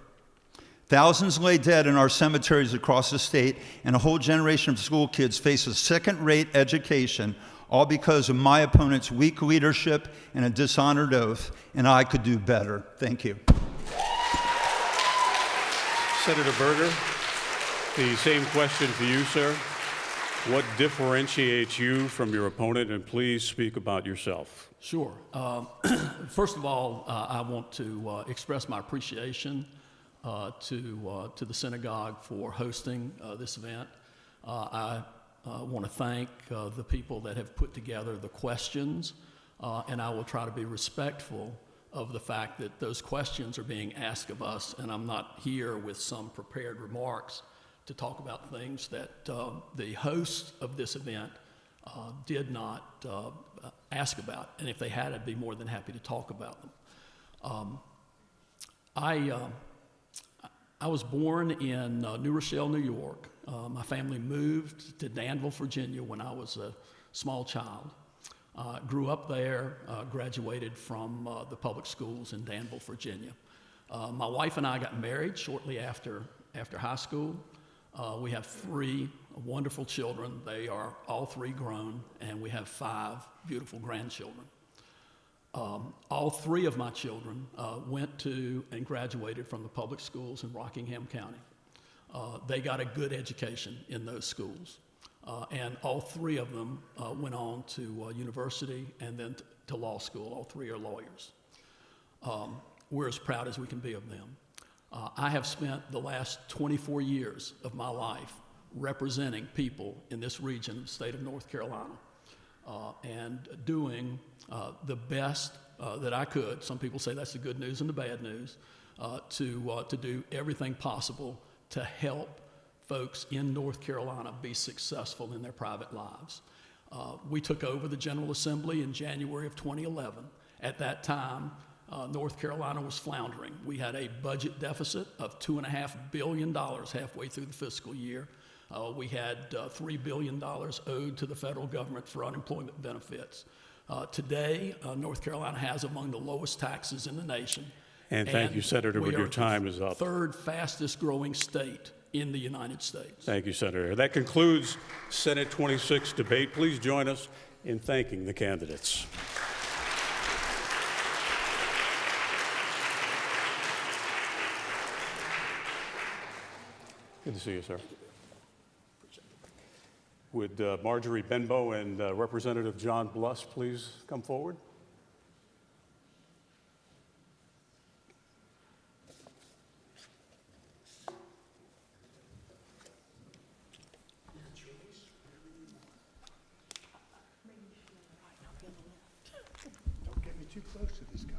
Thousands lay dead in our cemeteries across the state, and a whole generation of school kids face a second-rate education, all because of my opponent's weak leadership and a dishonored oath, and I could do better. Thank you. Senator Berger, the same question for you, sir. What differentiates you from your opponent? And please speak about yourself. Sure. First of all, I want to express my appreciation to the synagogue for hosting this event. I want to thank the people that have put together the questions, and I will try to be respectful of the fact that those questions are being asked of us, and I'm not here with some prepared remarks to talk about things that the hosts of this event did not ask about. And if they had, I'd be more than happy to talk about them. I was born in New Rochelle, New York. My family moved to Danville, Virginia when I was a small child. Grew up there, graduated from the public schools in Danville, Virginia. My wife and I got married shortly after high school. We have 3 wonderful children. They are all 3 grown, and we have 5 beautiful grandchildren. All 3 of my children went to and graduated from the public schools in Rockingham County. They got a good education in those schools. And all 3 of them went on to university and then to law school. All 3 are lawyers. We're as proud as we can be of them. I have spent the last 24 years of my life representing people in this region, the state of North Carolina, and doing the best that I could. Some people say that's the good news and the bad news, to do everything possible to help folks in North Carolina be successful in their private lives. We took over the General Assembly in January of 2011. At that time, North Carolina was floundering. We had a budget deficit of $2.5 billion halfway through the fiscal year. We had $3 billion owed to the federal government for unemployment benefits. Today, North Carolina has among the lowest taxes in the nation. And thank you, Senator, but your time is up. Third fastest growing state in the United States. Thank you, Senator. That concludes Senate 26 debate. Please join us in thanking the candidates. Good to see you, sir. Would Marjorie Benbow and Representative John Bluss please come forward? Don't get me too close to this guy.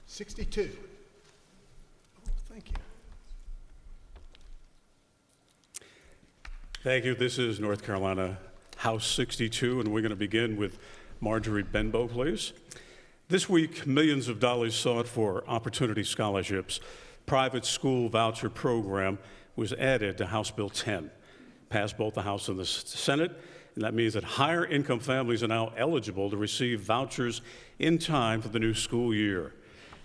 62. Oh, thank you. Thank you. This is North Carolina House 62, and we're going to begin with Marjorie Benbow, please. This week, millions of dollars sought for opportunity scholarships. Private school voucher program was added to House Bill 10, passed both the House and the Senate, and that means that higher income families are now eligible to receive vouchers in time for the new school year.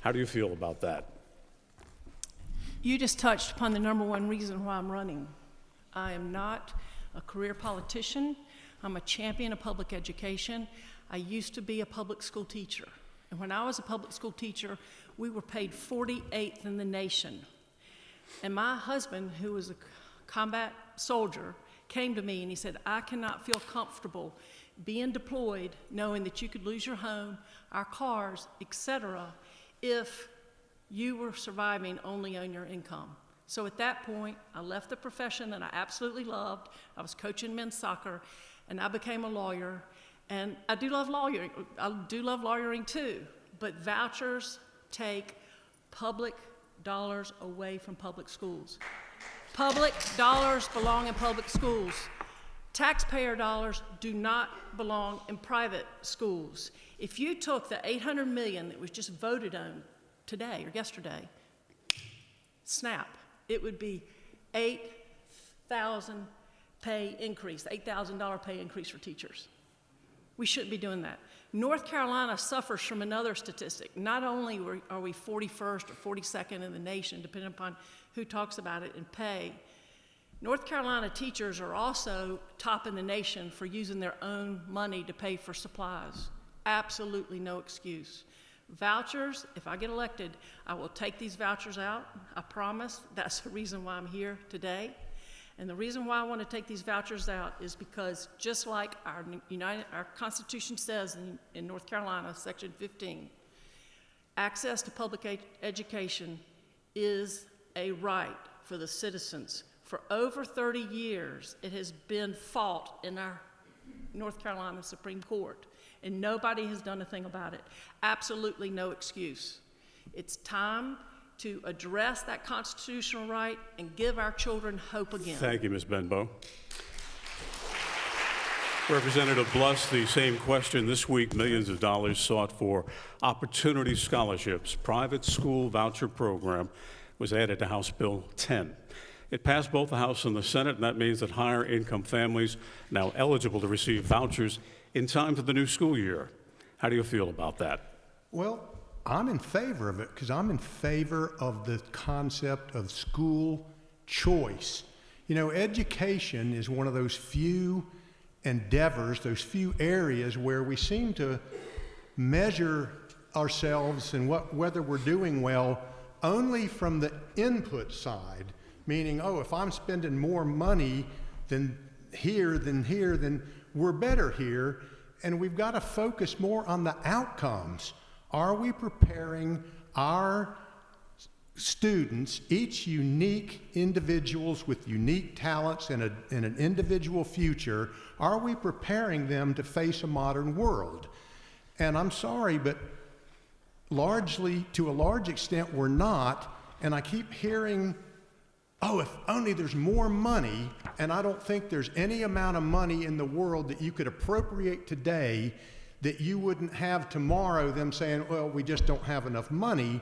How do you feel about that? You just touched upon the number one reason why I'm running. I am not a career politician. I'm a champion of public education. I used to be a public school teacher. And when I was a public school teacher, we were paid 48th in the nation. And my husband, who was a combat soldier, came to me and he said, I cannot feel comfortable being deployed knowing that you could lose your home, our cars, etc., if you were surviving only on your income. So at that point, I left the profession that I absolutely loved. I was coaching men's soccer, and I became a lawyer. And I do love lawyering. I do love lawyering too. But vouchers take public dollars away from public schools. Public dollars belong in public schools. Taxpayer dollars do not belong in private schools. If you took the $800 million that was just voted on today or yesterday, snap, it would be $8,000 pay increase, $8,000 pay increase for teachers. We shouldn't be doing that. North Carolina suffers from another statistic. Not only are we 41st or 42nd in the nation, depending upon who talks about it in pay, North Carolina teachers are also top in the nation for using their own money to pay for supplies. Absolutely no excuse. Vouchers, if I get elected, I will take these vouchers out. I promise. That's the reason why I'm here today. And the reason why I want to take these vouchers out is because just like our Constitution says in North Carolina, Section 15, access to public education is a right for the citizens. For over 30 years, it has been fought in our North Carolina Supreme Court, and nobody has done a thing about it. Absolutely no excuse. It's time to address that constitutional right and give our children hope again. Thank you, Ms. Benbow. Representative Bluss, the same question. This week, millions of dollars sought for opportunity scholarships, private school voucher program was added to House Bill 10. It passed both the House and the Senate, and that means that higher income families are now eligible to receive vouchers in time for the new school year. How do you feel about that? Well, I'm in favor of it because I'm in favor of the concept of school choice. You know, education is one of those few endeavors, those few areas where we seem to measure ourselves and whether we're doing well only from the input side, meaning, oh, if I'm spending more money than here, then we're better here. And we've got to focus more on the outcomes. Are we preparing our students, each unique individuals with unique talents and an individual future, are we preparing them to face a modern world? And I'm sorry, but to a large extent, we're not. And I keep hearing, oh, if only there's more money, and I don't think there's any amount of money in the world that you could appropriate today that you wouldn't have tomorrow them saying, well, we just don't have enough money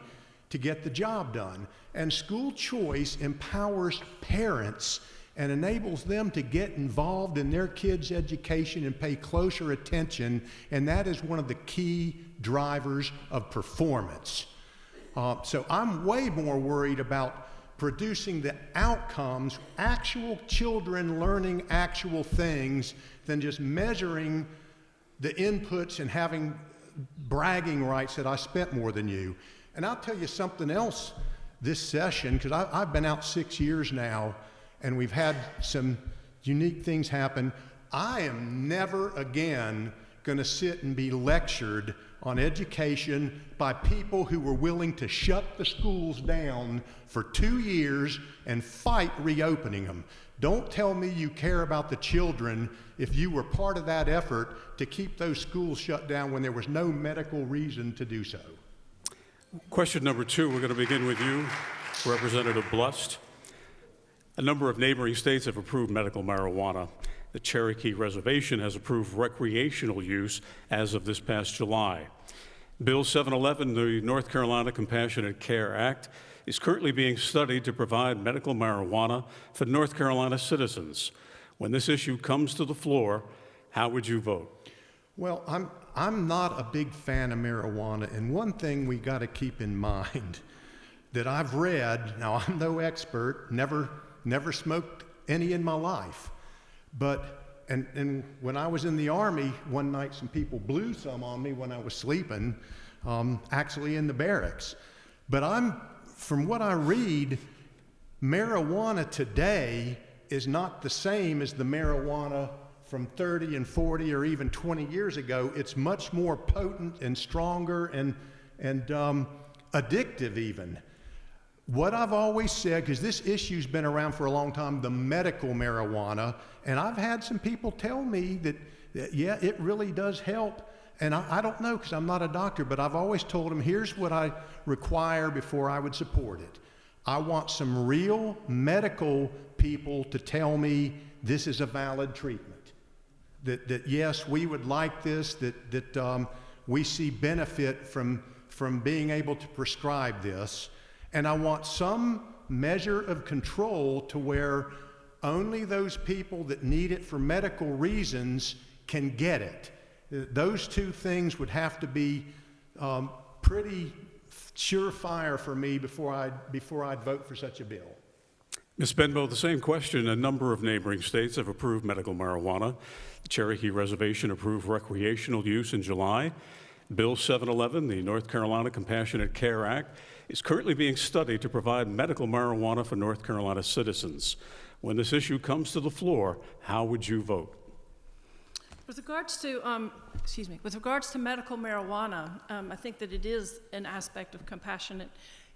to get the job done. And school choice empowers parents and enables them to get involved in their kids' education and pay closer attention, and that is one of the key drivers of performance. So I'm way more worried about producing the outcomes, actual children learning actual things, than just measuring the inputs and having bragging rights that I spent more than you. And I'll tell you something else this session, because I've been out 6 years now, and we've had some unique things happen. I am never again going to sit and be lectured on education by people who were willing to shut the schools down for 2 years and fight reopening them. Don't tell me you care about the children if you were part of that effort to keep those schools shut down when there was no medical reason to do so. Question number 2, we're going to begin with you, Representative Blust. A number of neighboring states have approved medical marijuana. The Cherokee Reservation has approved recreational use as of this past July. Bill 711, the North Carolina Compassionate Care Act, is currently being studied to provide medical marijuana for North Carolina citizens. When this issue comes to the floor, how would you vote? Well, I'm not a big fan of marijuana, and one thing we got to keep in mind that I've read, now I'm no expert, never smoked any in my life, but and when I was in the Army, one night some people blew some on me when I was sleeping, actually in the barracks. But from what I read, marijuana today is not the same as the marijuana from 30 and 40 or even 20 years ago. It's much more potent and stronger and addictive even. What I've always said, because this issue's been around for a long time, the medical marijuana, and I've had some people tell me that yeah, it really does help. And I don't know, because I'm not a doctor, but I've always told them, here's what I require before I would support it. I want some real medical people to tell me this is a valid treatment. That yes, we would like this, that we see benefit from being able to prescribe this. And I want some measure of control to where only those people that need it for medical reasons can get it. Those two things would have to be pretty surefire for me before I'd vote for such a bill. Ms. Benbow, the same question. A number of neighboring states have approved medical marijuana. The Cherokee Reservation approved recreational use in July. Bill 711, the North Carolina Compassionate Care Act, is currently being studied to provide medical marijuana for North Carolina citizens. When this issue comes to the floor, how would you vote? With regards to medical marijuana, I think that it is an aspect of compassionate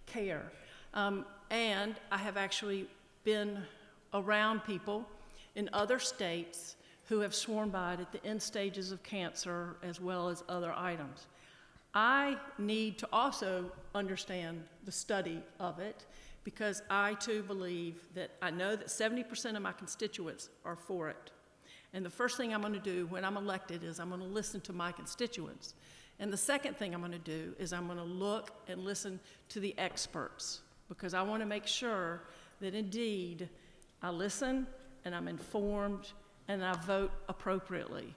care. And I have actually been around people in other states who have sworn by it at the end stages of cancer as well as other items. I need to also understand the study of it, because I too believe that I know that 70% of my constituents are for it. And the first thing I'm going to do when I'm elected is I'm going to listen to my constituents. And the second thing I'm going to do is I'm going to look and listen to the experts. because I want to make sure that indeed I listen and I'm informed and I vote appropriately.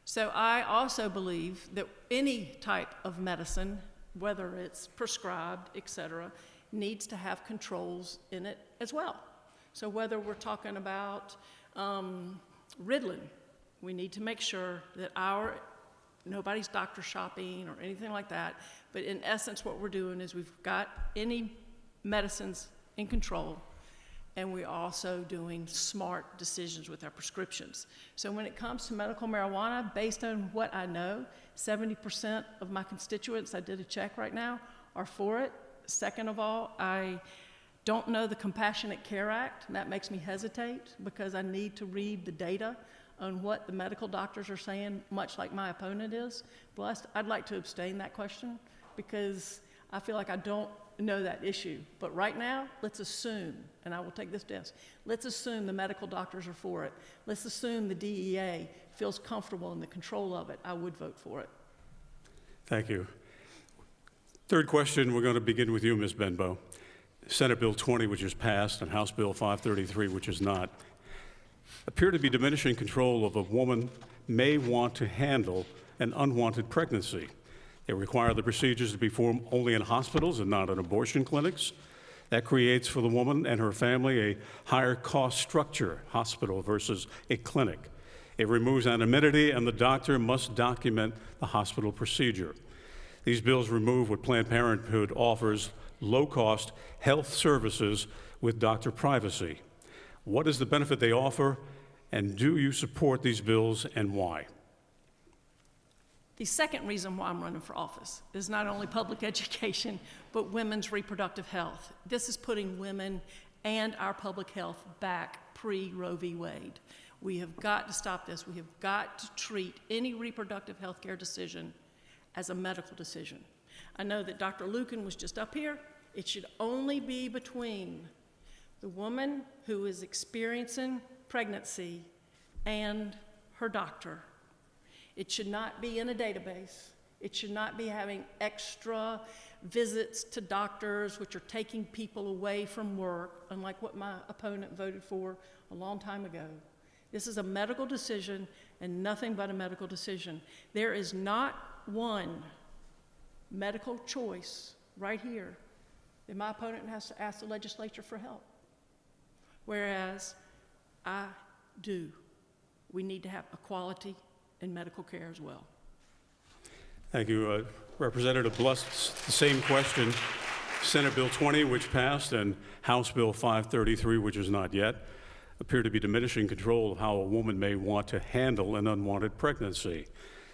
So I also believe that any type of medicine, whether it's prescribed, et cetera, needs to have controls in it as well. So whether we're talking about Ritalin, we need to make sure that nobody's doctor shopping or anything like that, but in essence what we're doing is we've got any medicines in control, and we're also doing smart decisions with our prescriptions. So when it comes to medical marijuana, based on what I know, 70% of my constituents, I did a check right now, are for it. Second of all, I don't know the Compassionate Care Act, and that makes me hesitate because I need to read the data on what the medical doctors are saying, much like my opponent is. Blessed, I'd like to abstain that question because I feel like I don't know that issue. But right now, let's assume, and I will take this test, let's assume the medical doctors are for it. Let's assume the DEA feels comfortable in the control of it. I would vote for it. Thank you. Third question, we're going to begin with you, Ms. Benbow. Senate Bill 20, which is passed, and House Bill 533, which is not, appear to be diminishing control of a woman may want to handle an unwanted pregnancy. They require the procedures to be performed only in hospitals and not in abortion clinics. That creates for the woman and her family a higher cost structure, hospital versus a clinic. It removes anonymity, and the doctor must document the hospital procedure. These bills remove what Planned Parenthood offers, low-cost health services with doctor privacy. What is the benefit they offer, and do you support these bills, and why? The second reason why I'm running for office is not only public education, but women's reproductive health. This is putting women and our public health back pre-Roe v. Wade. We have got to stop this. We have got to treat any reproductive health care decision as a medical decision. I know that Dr. Lucan was just up here. It should only be between the woman who is experiencing pregnancy and her doctor. It should not be in a database. It should not be having extra visits to doctors, which are taking people away from work, unlike what my opponent voted for a long time ago. This is a medical decision and nothing but a medical decision. There is not one medical choice right here that my opponent has to ask the legislature for help, whereas I do. We need to have equality in medical care as well. Thank you. Representative Blust, the same question. Senate Bill 20, which passed, and House Bill 533, which is not yet, appear to be diminishing control of how a woman may want to handle an unwanted pregnancy.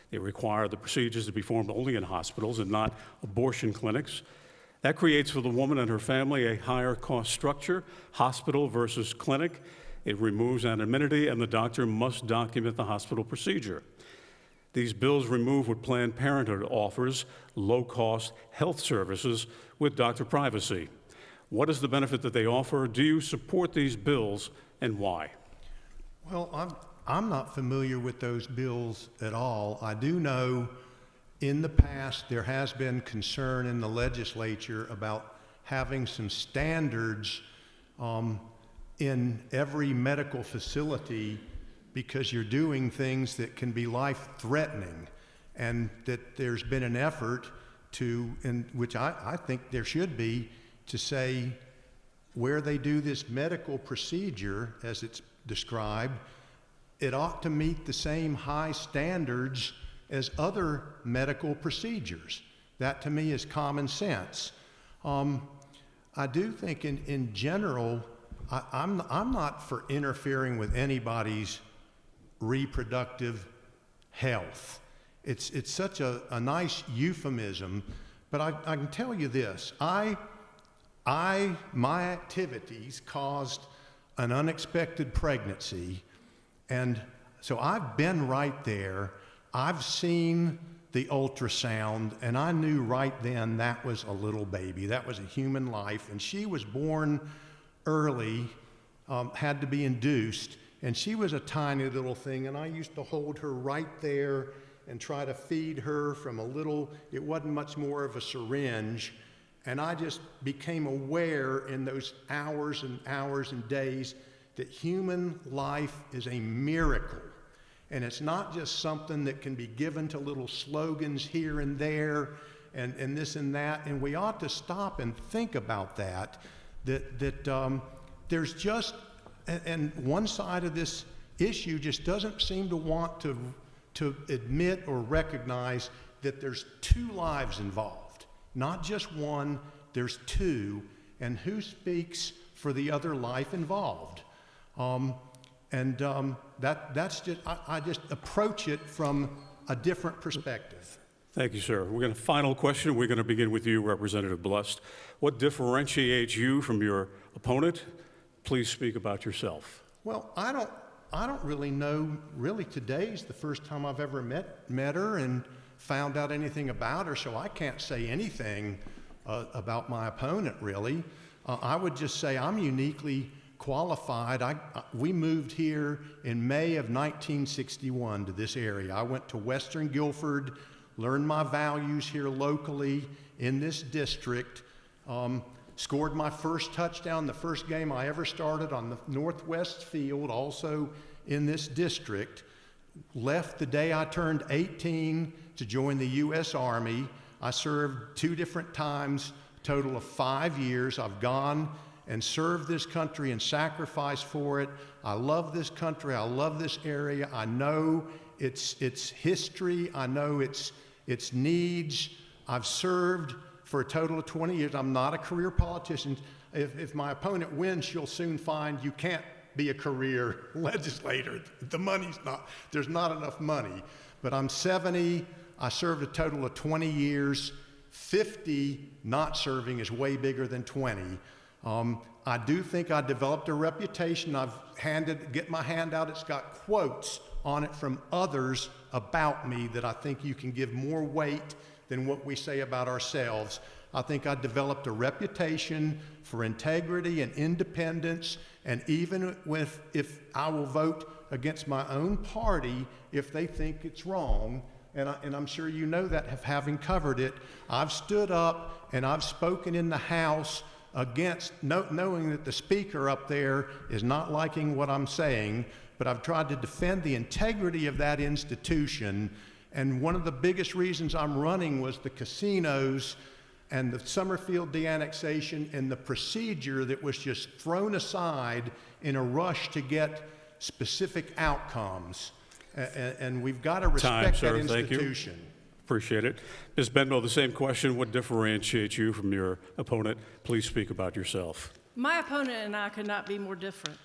They require the procedures to be performed only in hospitals and not abortion clinics. That creates for the woman and her family a higher cost structure, hospital versus clinic. It removes anonymity, and the doctor must document the hospital procedure. These bills remove what Planned Parenthood offers, low-cost health services with doctor privacy. What is the benefit that they offer? Do you support these bills, and why? Well, I'm not familiar with those bills at all. I do know in the past there has been concern in the legislature about having some standards in every medical facility because you're doing things that can be life-threatening, and that there's been an effort to, and which I think there should be, to say where they do this medical procedure, as it's described, it ought to meet the same high standards as other medical procedures. That to me is common sense. I do think in general, I'm not for interfering with anybody's reproductive health. It's such a nice euphemism, but I can tell you this. My activities caused an unexpected pregnancy, and so I've been right there. I've seen the ultrasound, and I knew right then that was a little baby. That was a human life, and she was born early, had to be induced, and she was a tiny little thing, and I used to hold her right there and try to feed her from a little, it wasn't much more of a syringe, And I just became aware in those hours and hours and days that human life is a miracle. And it's not just something that can be given to little slogans here and there and this and that. And we ought to stop and think about that there's just, and one side of this issue just doesn't seem to want to admit or recognize that there's two lives involved. Not just one, there's two, and who speaks for the other life involved? That's just, I just approach it from a different perspective. Thank you, sir. We're going to final question. We're going to begin with you, Representative Blust. What differentiates you from your opponent? Please speak about yourself. Well, I don't really know. Really, today's the first time I've ever met her and found out anything about her, so I can't say anything about my opponent, really. I would just say I'm uniquely qualified. We moved here in May of 1961 to this area. I went to Western Guilford, learned my values here locally in this district, scored my first touchdown, the first game I ever started on the Northwest field, also in this district. Left the day I turned 18 to join the U.S. Army. I served 2 different times, a total of 5 years. I've gone and served this country and sacrificed for it. I love this country. I love this area. I know its history. I know its needs. I've served for a total of 20 years. I'm not a career politician. If my opponent wins, she'll soon find you can't be a career legislator. The money's not, there's not enough money. But I'm 70. I served a total of 20 years. 50 not serving is way bigger than 20. I do think I developed a reputation. Get my hand out, it's got quotes on it from others about me that I think you can give more weight than what we say about ourselves. I think I developed a reputation for integrity and independence, and even if I will vote against my own party if they think it's wrong, and I'm sure you know that having covered it, I've stood up and I've spoken in the House against, knowing that the speaker up there is not liking what I'm saying, but I've tried to defend the integrity of that institution. And one of the biggest reasons I'm running was the casinos and the Summerfield de-annexation and the procedure that was just thrown aside in a rush to get specific outcomes. And we've got to respect that institution. Thank you. Appreciate it. Ms. Benbow, the same question. What differentiates you from your opponent? Please speak about yourself. My opponent and I could not be more different.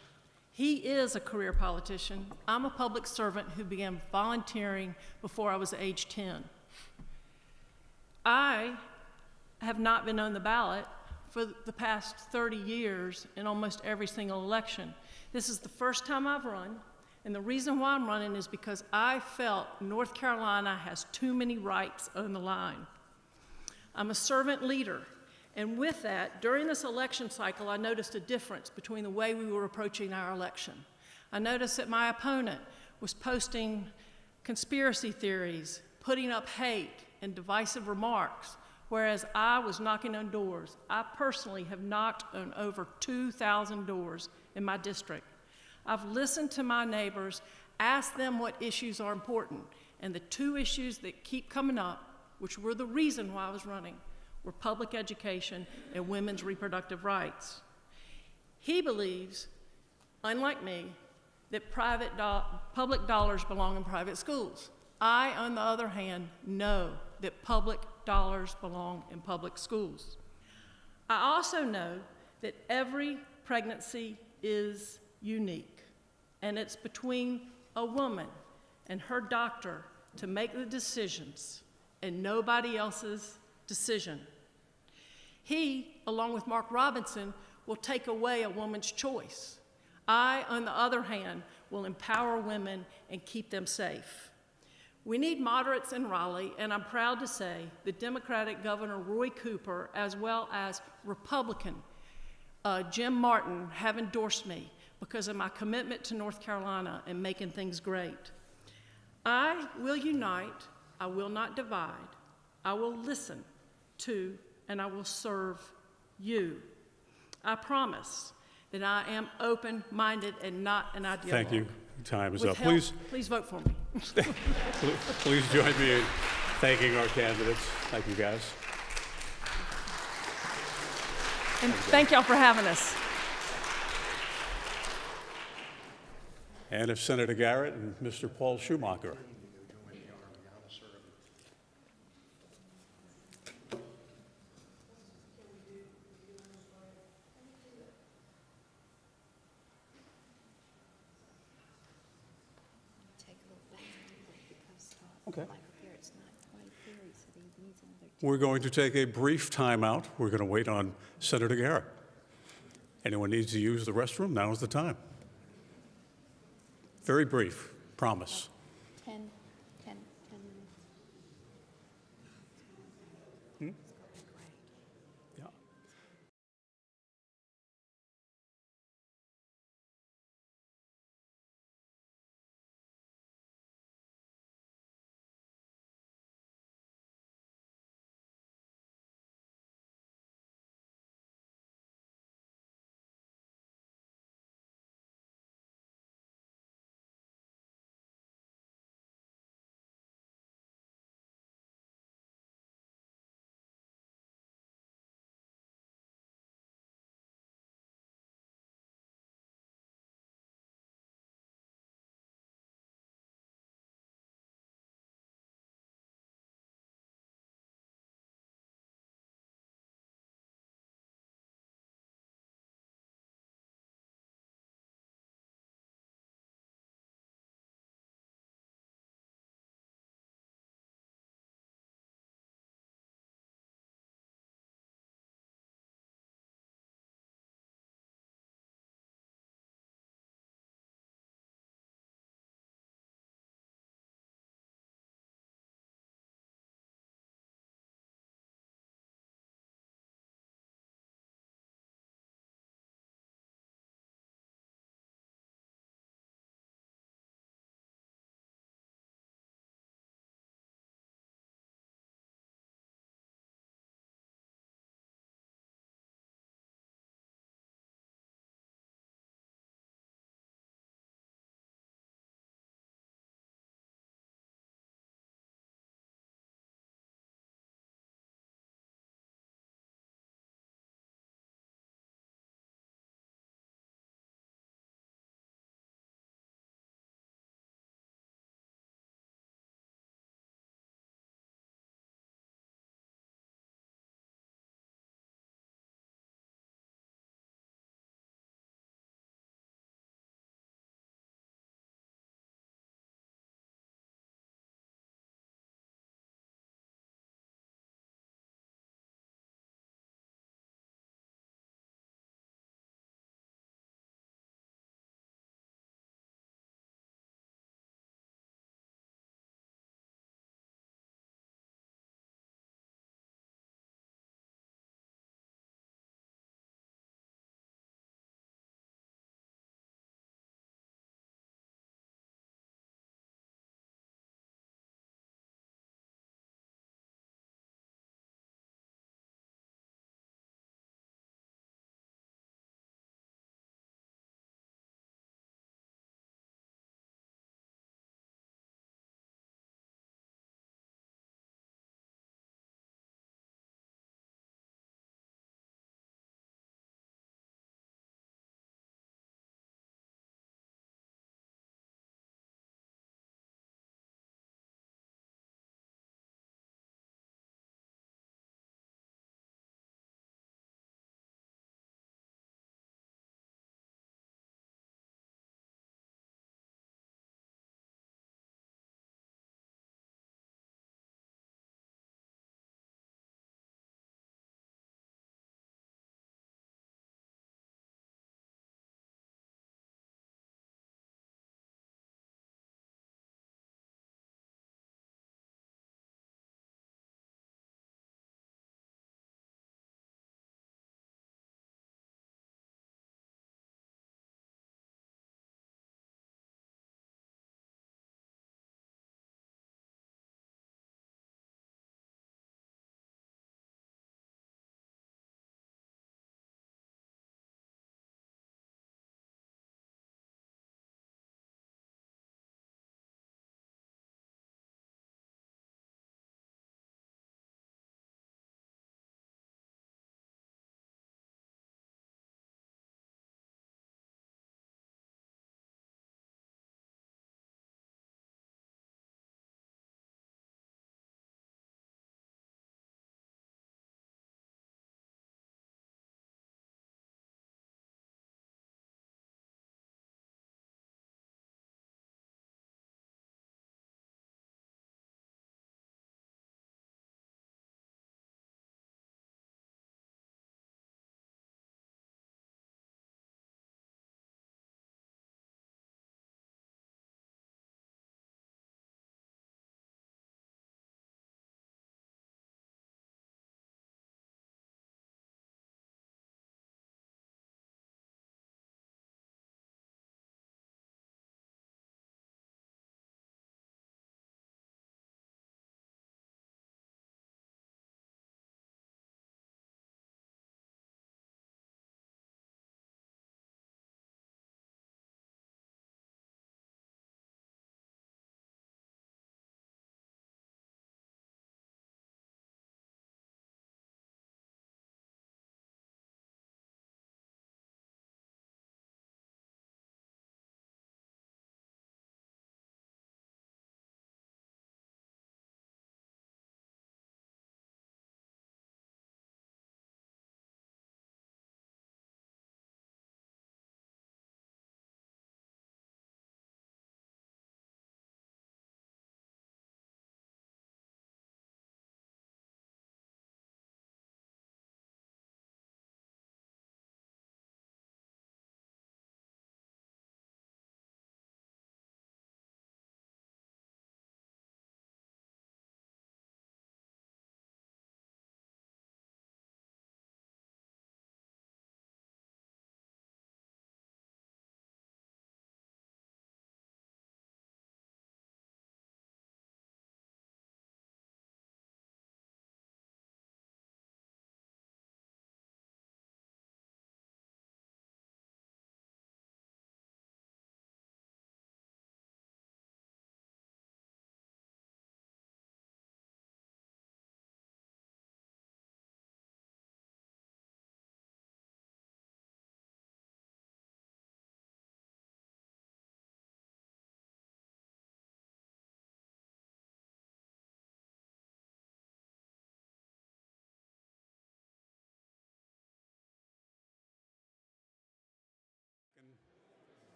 He is a career politician. I'm a public servant who began volunteering before I was age 10. I have not been on the ballot for the past 30 years in almost every single election. This is the first time I've run. And the reason why I'm running is because I felt North Carolina has too many rights on the line. I'm a servant leader, and with that, during this election cycle, I noticed a difference between the way we were approaching our election. I noticed that my opponent was posting conspiracy theories, putting up hate and divisive remarks, whereas I was knocking on doors. I personally have knocked on over 2,000 doors in my district. I've listened to my neighbors, asked them what issues are important, and the 2 issues that keep coming up, which were the reason why I was running, were public education and women's reproductive rights. He believes, unlike me, that public dollars belong in private schools. I, on the other hand, know that public dollars belong in public schools. I also know that every pregnancy is unique. And it's between a woman and her doctor to make the decisions and nobody else's decision. He, along with Mark Robinson, will take away a woman's choice. I, on the other hand, will empower women and keep them safe. We need moderates in Raleigh, and I'm proud to say that Democratic Governor Roy Cooper, as well as Republican Jim Martin, have endorsed me because of my commitment to North Carolina and making things great. I will unite, I will not divide. I will listen to and I will serve you. I promise that I am open-minded and not an ideologue. Thank you. Time is With up. help, please vote for me. Please join me in thanking our candidates. Thank you, guys. And thank y'all for having us. And if Senator Garrett and Mr. Paul Schumacher. Okay. We're going to take a brief timeout. We're going to wait on Senator Garrett. Anyone needs to use the restroom, now is the time. Very brief, promise. 10 minutes.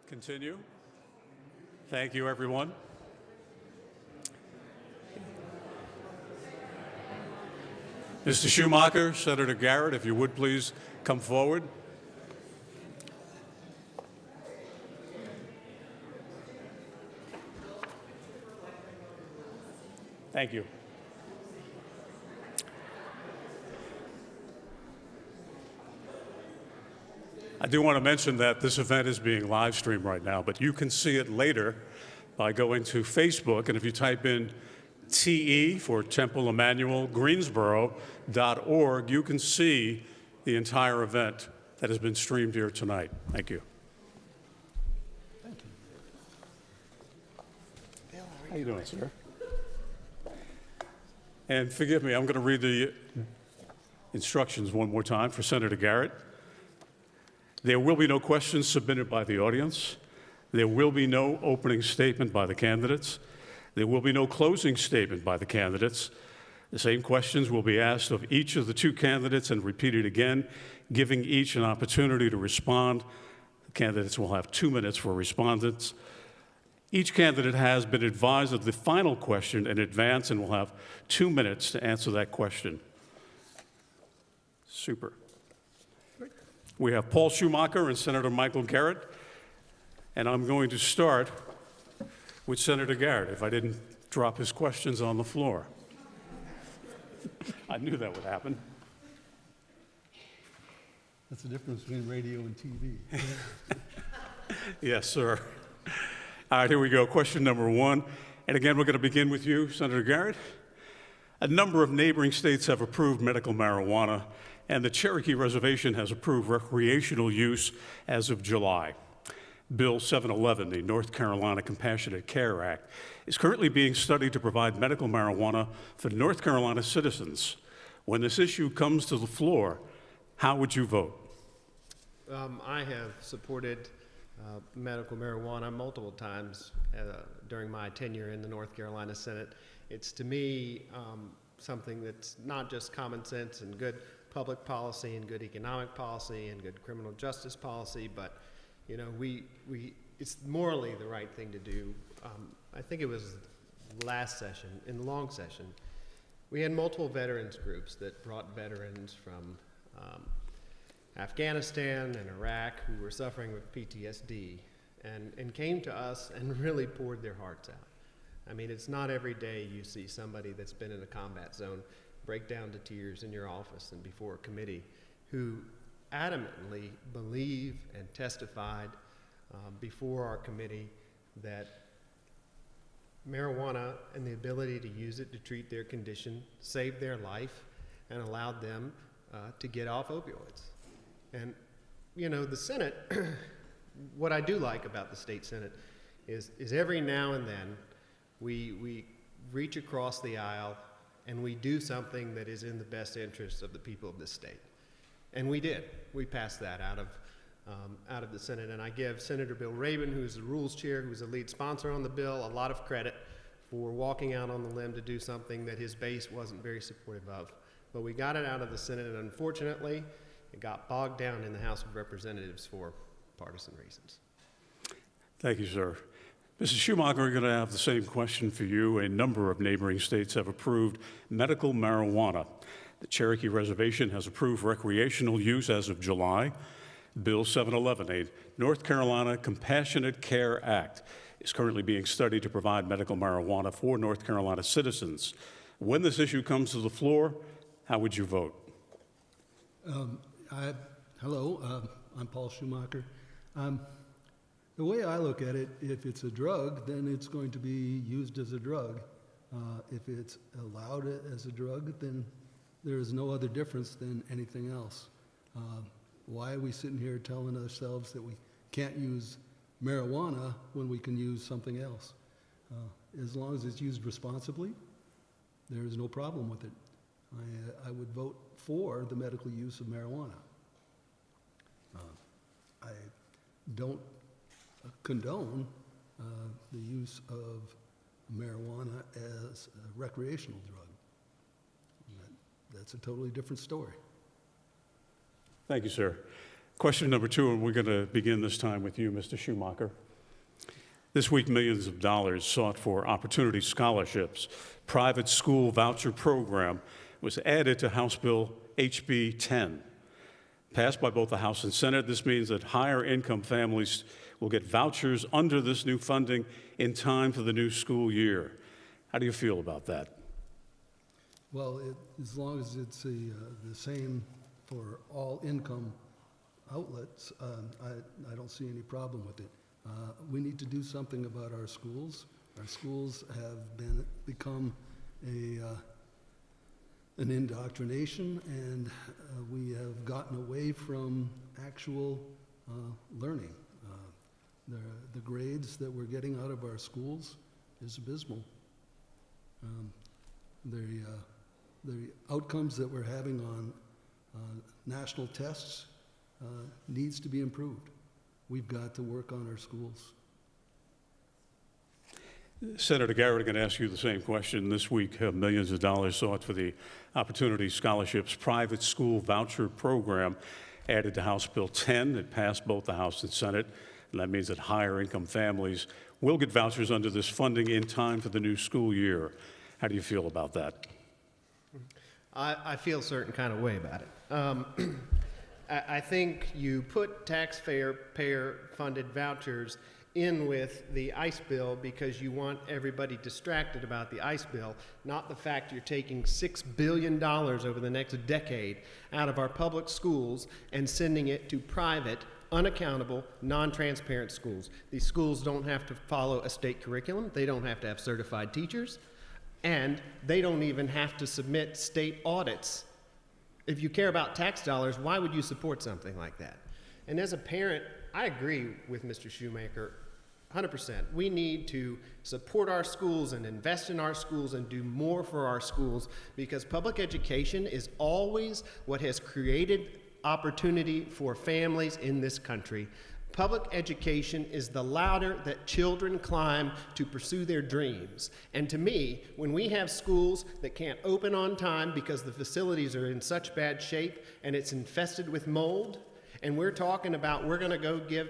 Continue. Thank you, everyone. Mr. Schumacher, Senator Garrett, if you would please come forward. Thank you. I do want to mention that this event is being live streamed right now, but you can see it later by going to Facebook, and if you type in TE for Temple Emanuel, Greensboro.org, you can see the entire event that has been streamed here tonight. Thank you. Thank you. How you doing, sir? And forgive me, I'm going to read the instructions one more time for Senator Garrett. There will be no questions submitted by the audience. There will be no opening statement by the candidates. There will be no closing statement by the candidates. The same questions will be asked of each of the two candidates and repeated again, giving each an opportunity to respond. The candidates will have 2 minutes for respondents. Each candidate has been advised of the final question in advance and will have 2 minutes to answer that question. Super. We have Paul Schumacher and Senator Michael Garrett, and I'm going to start with Senator Garrett, if I didn't drop his questions on the floor. I knew that would happen. That's the difference between radio and TV. Yes, sir. All right, here we go. Question number one. And again, we're going to begin with you, Senator Garrett. A number of neighboring states have approved medical marijuana, and the Cherokee Reservation has approved recreational use as of July. Bill 711, the North Carolina Compassionate Care Act, is currently being studied to provide medical marijuana for North Carolina citizens. When this issue comes to the floor, how would you vote? I have supported medical marijuana multiple times during my tenure in the North Carolina Senate. It's, to me, something that's not just common sense and good public policy and good economic policy and good criminal justice policy, but you know, it's morally the right thing to do. I think it was last session, in the long session, we had multiple veterans groups that brought veterans from Afghanistan and Iraq who were suffering with PTSD and came to us and really poured their hearts out. I mean, it's not every day you see somebody that's been in a combat zone break down to tears in your office and before a committee who adamantly believe and testified before our committee that marijuana and the ability to use it to treat their condition saved their life and allowed them to get off opioids. And, you know, the Senate, what I do like about the state Senate is every now and then we reach across the aisle and we do something that is in the best interest of the people of this state. And we did. We passed that out of the Senate. And I give Senator Bill Rabin, who's the Rules Chair, who's the lead sponsor on the bill, a lot of credit for walking out on the limb to do something that his base wasn't very supportive of. But we got it out of the Senate, and unfortunately, it got bogged down in the House of Representatives for partisan reasons. Thank you, sir. Mrs. Schumacher, we're going to have the same question for you. A number of neighboring states have approved medical marijuana. The Cherokee Reservation has approved recreational use as of July. Bill 711, a North Carolina Compassionate Care Act, is currently being studied to provide medical marijuana for North Carolina citizens. When this issue comes to the floor, how would you vote? Hello, I'm Paul Schumacher. The way I look at it, if it's a drug, then it's going to be used as a drug. If it's allowed as a drug, then there is no other difference than anything else. Why are we sitting here telling ourselves that we can't use marijuana when we can use something else? As long as it's used responsibly, there is no problem with it. I would vote for the medical use of marijuana. I don't condone the use of marijuana as a recreational drug. That's a totally different story. Thank you, sir. Question number 2, and we're going to begin this time with you, Mr. Schumacher. This week, millions of dollars sought for opportunity scholarships. Private school voucher program was added to House Bill HB 10. Passed by both the House and Senate, this means that higher income families will get vouchers under this new funding in time for the new school year. How do you feel about that? Well, as long as it's the same for all income outlets, I don't see any problem with it. We need to do something about our schools. Our schools have become an indoctrination, and we have gotten away from actual learning. The grades that we're getting out of our schools is abysmal. The outcomes that we're having on national tests needs to be improved. We've got to work on our schools. Senator Garrett, I'm going to ask you the same question. This week, millions of dollars sought for the Opportunity Scholarships Private School Voucher Program added to House Bill 10. It passed both the House and Senate, and that means that higher income families will get vouchers under this funding in time for the new school year. How do you feel about that? I feel a certain kind of way about it. I think you put taxpayer-funded vouchers in with the ICE bill because you want everybody distracted about the ICE bill, not the fact you're taking $6 billion over the next decade out of our public schools and sending it to private, unaccountable, non-transparent schools. These schools don't have to follow a state curriculum. They don't have to have certified teachers. And they don't even have to submit state audits. If you care about tax dollars, why would you support something like that? And as a parent, I agree with Mr. Schumacher 100%. We need to support our schools and invest in our schools and do more for our schools, because public education is always what has created opportunity for families in this country. Public education is the ladder that children climb to pursue their dreams. And to me, when we have schools that can't open on time because the facilities are in such bad shape and it's infested with mold, and we're talking about we're going to go give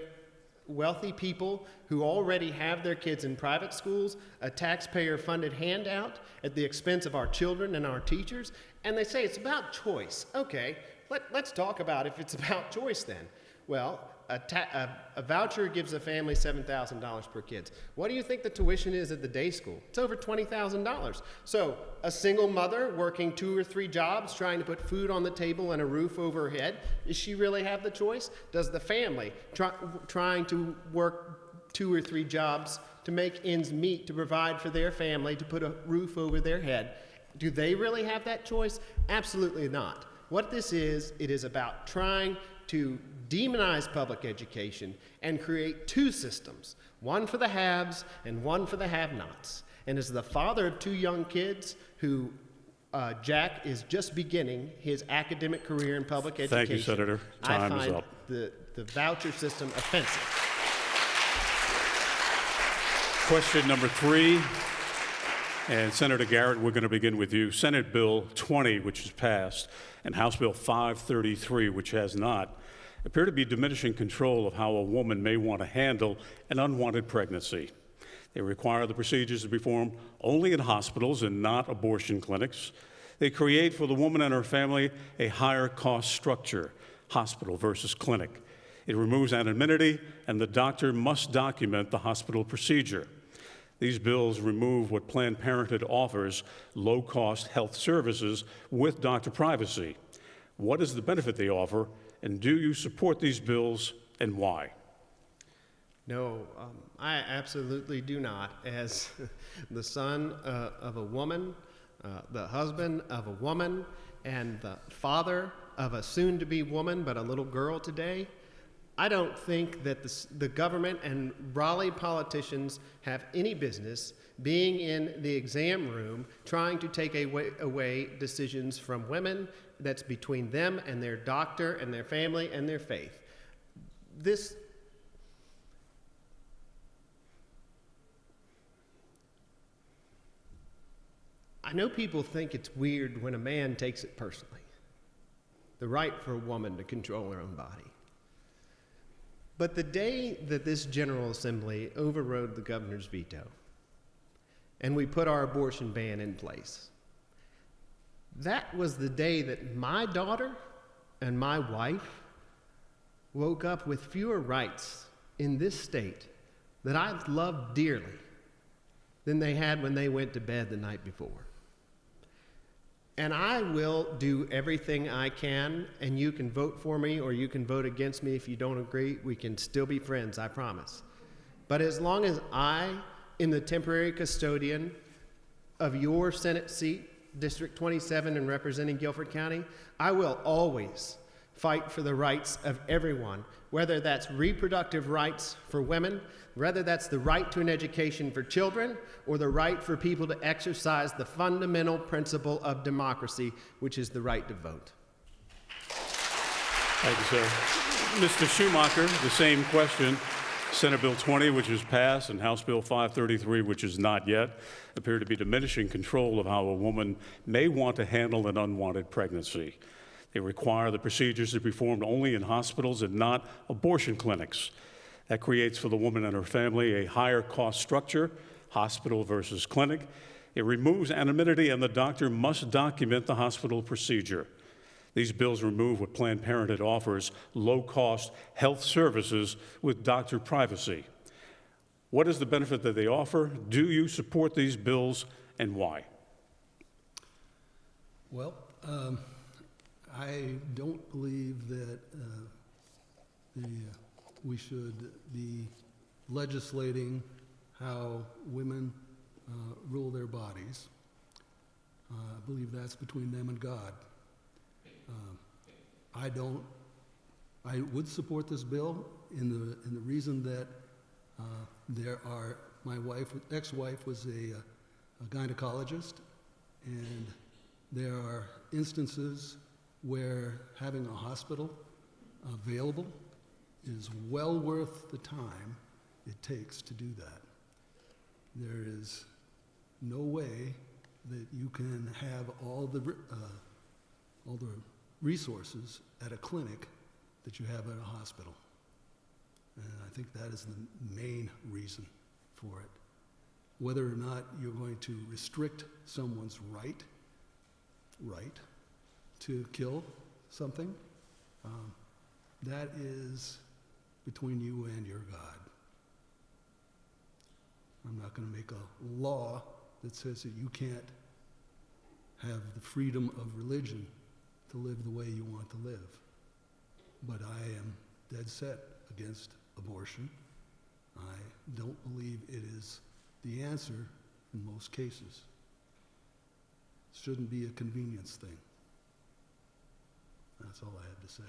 wealthy people who already have their kids in private schools a taxpayer-funded handout at the expense of our children and our teachers, and they say it's about choice. Okay, let's talk about if it's about choice then. Well, a voucher gives a family $7,000 per kid. What do you think the tuition is at the day school? It's over $20,000. So a single mother working 2 or 3 jobs trying to put food on the table and a roof over her head, does she really have the choice? Does the family trying to work 2 or 3 jobs to make ends meet to provide for their family, to put a roof over their head, do they really have that choice? Absolutely not. What this is, it is about trying to demonize public education and create 2 systems, one for the haves and one for the have-nots. And as the father of 2 young kids who Jack is just beginning his academic career in public education. Thank you, Senator. Time is up. The voucher system offensive. Question number 3. And Senator Garrett, we're going to begin with you. Senate Bill 20, which has passed, and House Bill 533, which has not, appear to be diminishing control of how a woman may want to handle an unwanted pregnancy. They require the procedures to be performed only in hospitals and not abortion clinics. They create for the woman and her family a higher cost structure, hospital versus clinic. It removes anonymity, and the doctor must document the hospital procedure. These bills remove what Planned Parenthood offers, low-cost health services with doctor privacy. What is the benefit they offer, and do you support these bills, and why? No, I absolutely do not. As the son of a woman, the husband of a woman, and the father of a soon-to-be woman but a little girl today, I don't think that the government and Raleigh politicians have any business being in the exam room trying to take away decisions from women. That's between them and their doctor and their family and their faith. I know people think it's weird when a man takes it personally, the right for a woman to control her own body. But the day that this General Assembly overrode the governor's veto and we put our abortion ban in place, that was the day that my daughter and my wife woke up with fewer rights in this state that I loved dearly than they had when they went to bed the night before. And I will do everything I can, and you can vote for me or you can vote against me if you don't agree. We can still be friends, I promise. But as long as I am the temporary custodian of your Senate seat, District 27, and representing Guilford County, I will always fight for the rights of everyone, whether that's reproductive rights for women, whether that's the right to an education for children, or the right for people to exercise the fundamental principle of democracy, which is the right to vote. Thank you, sir. Mr. Schumacher, the same question. Senate Bill 20, which is passed, and House Bill 533, which is not yet, appear to be diminishing control of how a woman may want to handle an unwanted pregnancy. They require the procedures to be performed only in hospitals and not abortion clinics. That creates for the woman and her family a higher cost structure, hospital versus clinic. It removes anonymity, and the doctor must document the hospital procedure. These bills remove what Planned Parenthood offers, low-cost health services with doctor privacy. What is the benefit that they offer? Do you support these bills, and why? Well, I don't believe that we should be legislating how women rule their bodies. I believe that's between them and God. I would support this bill in the reason that my ex-wife was a gynecologist, and there are instances where having a hospital available is well worth the time it takes to do that. There is no way that you can have all the resources at a clinic that you have at a hospital. And I think that is the main reason for it. Whether or not you're going to restrict someone's right to kill something, that is between you and your God. I'm not going to make a law that says that you can't have the freedom of religion to live the way you want to live. But I am dead set against abortion. I don't believe it is the answer in most cases. It shouldn't be a convenience thing. That's all I have to say.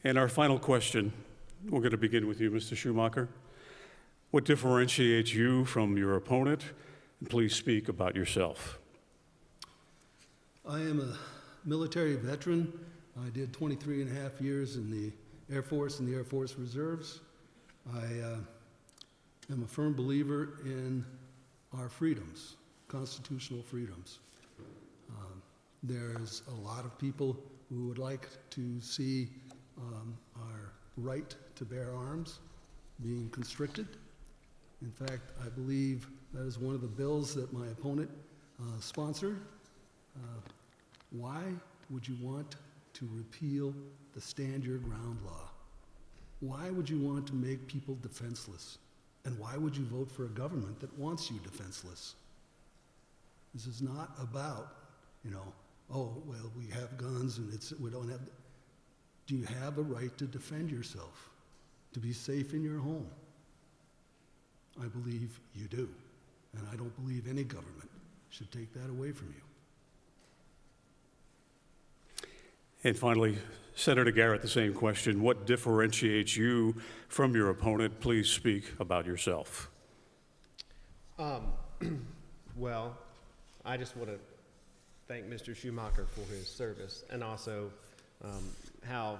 And our final question, we're going to begin with you, Mr. Schumacher. What differentiates you from your opponent? And please speak about yourself. I am a military veteran. I did 23 and a half years in the Air Force and the Air Force Reserves. I am a firm believer in our freedoms, constitutional freedoms. There's a lot of people who would like to see our right to bear arms being constricted. In fact, I believe that is one of the bills that my opponent sponsored. Why would you want to repeal the Stand Your Ground law? Why would you want to make people defenseless? And why would you vote for a government that wants you defenseless? This is not about, oh, well, we have guns and we don't have. Do you have a right to defend yourself, to be safe in your home? I believe you do. And I don't believe any government should take that away from you. And finally, Senator Garrett, the same question. What differentiates you from your opponent? Please speak about yourself. Well, I just want to thank Mr. Schumacher for his service and also how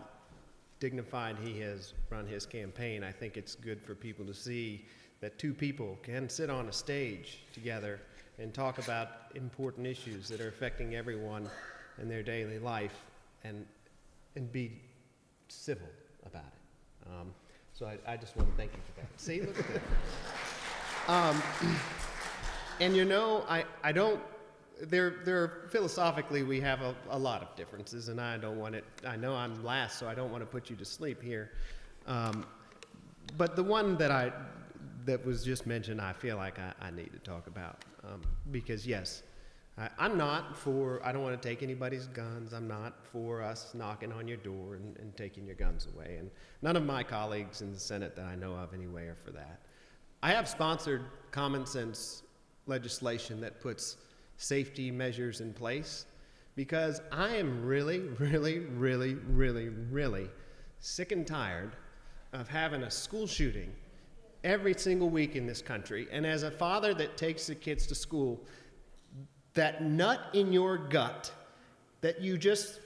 dignified he has run his campaign. I think it's good for people to see that two people can sit on a stage together and talk about important issues that are affecting everyone in their daily life and be civil about it. So I just want to thank you for that. See, look at that. And you know, I don't, philosophically, we have a lot of differences, and I don't want it, I know I'm last, so I don't want to put you to sleep here. But the one that was just mentioned, I feel like I need to talk about. Because yes, I'm not for, I don't want to take anybody's guns. I'm not for us knocking on your door and taking your guns away. And none of my colleagues in the Senate that I know of anyway are for that. I have sponsored common sense legislation that puts safety measures in place because I am really, really, really, really, really sick and tired of having a school shooting every single week in this country. And as a father that takes the kids to school, that nut in your gut that you just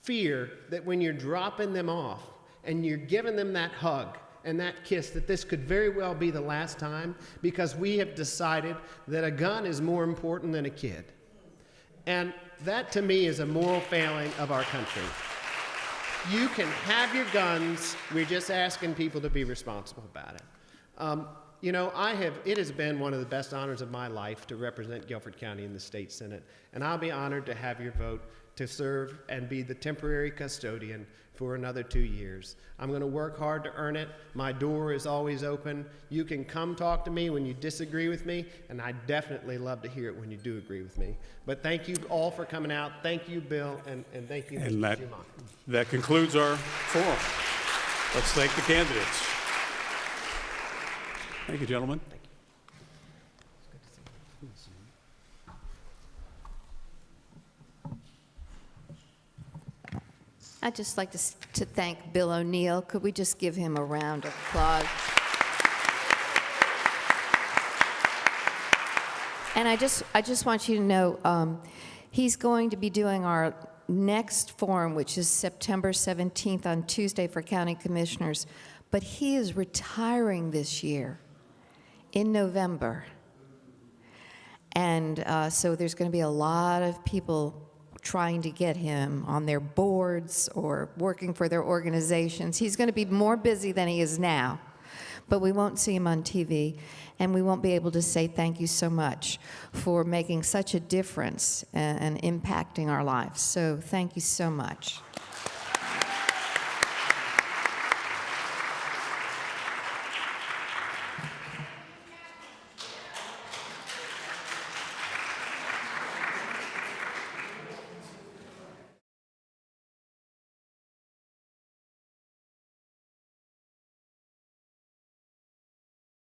fear that when you're dropping them off and you're giving them that hug and that kiss, that this could very well be the last time because we have decided that a gun is more important than a kid. And that to me is a moral failing of our country. You can have your guns, we're just asking people to be responsible about it. You know, it has been one of the best honors of my life to represent Guilford County in the state Senate, and I'll be honored to have your vote to serve and be the temporary custodian for another 2 years. I'm going to work hard to earn it. My door is always open. You can come talk to me when you disagree with me, and I definitely love to hear it when you do agree with me. But thank you all for coming out. Thank you, Bill, and thank you, Mr. Schumacher. That concludes our forum. Let's thank the candidates. Thank you, gentlemen. Thank you. I'd just like to thank Bill O'Neill. Could we just give him a round of applause? And I just want you to know, he's going to be doing our next forum, which is September 17th on Tuesday for county commissioners, but he is retiring this year in November. And so there's going to be a lot of people trying to get him on their boards or working for their organizations. He's going to be more busy than he is now, but we won't see him on TV, and we won't be able to say thank you so much for making such a difference and impacting our lives. So thank you so much.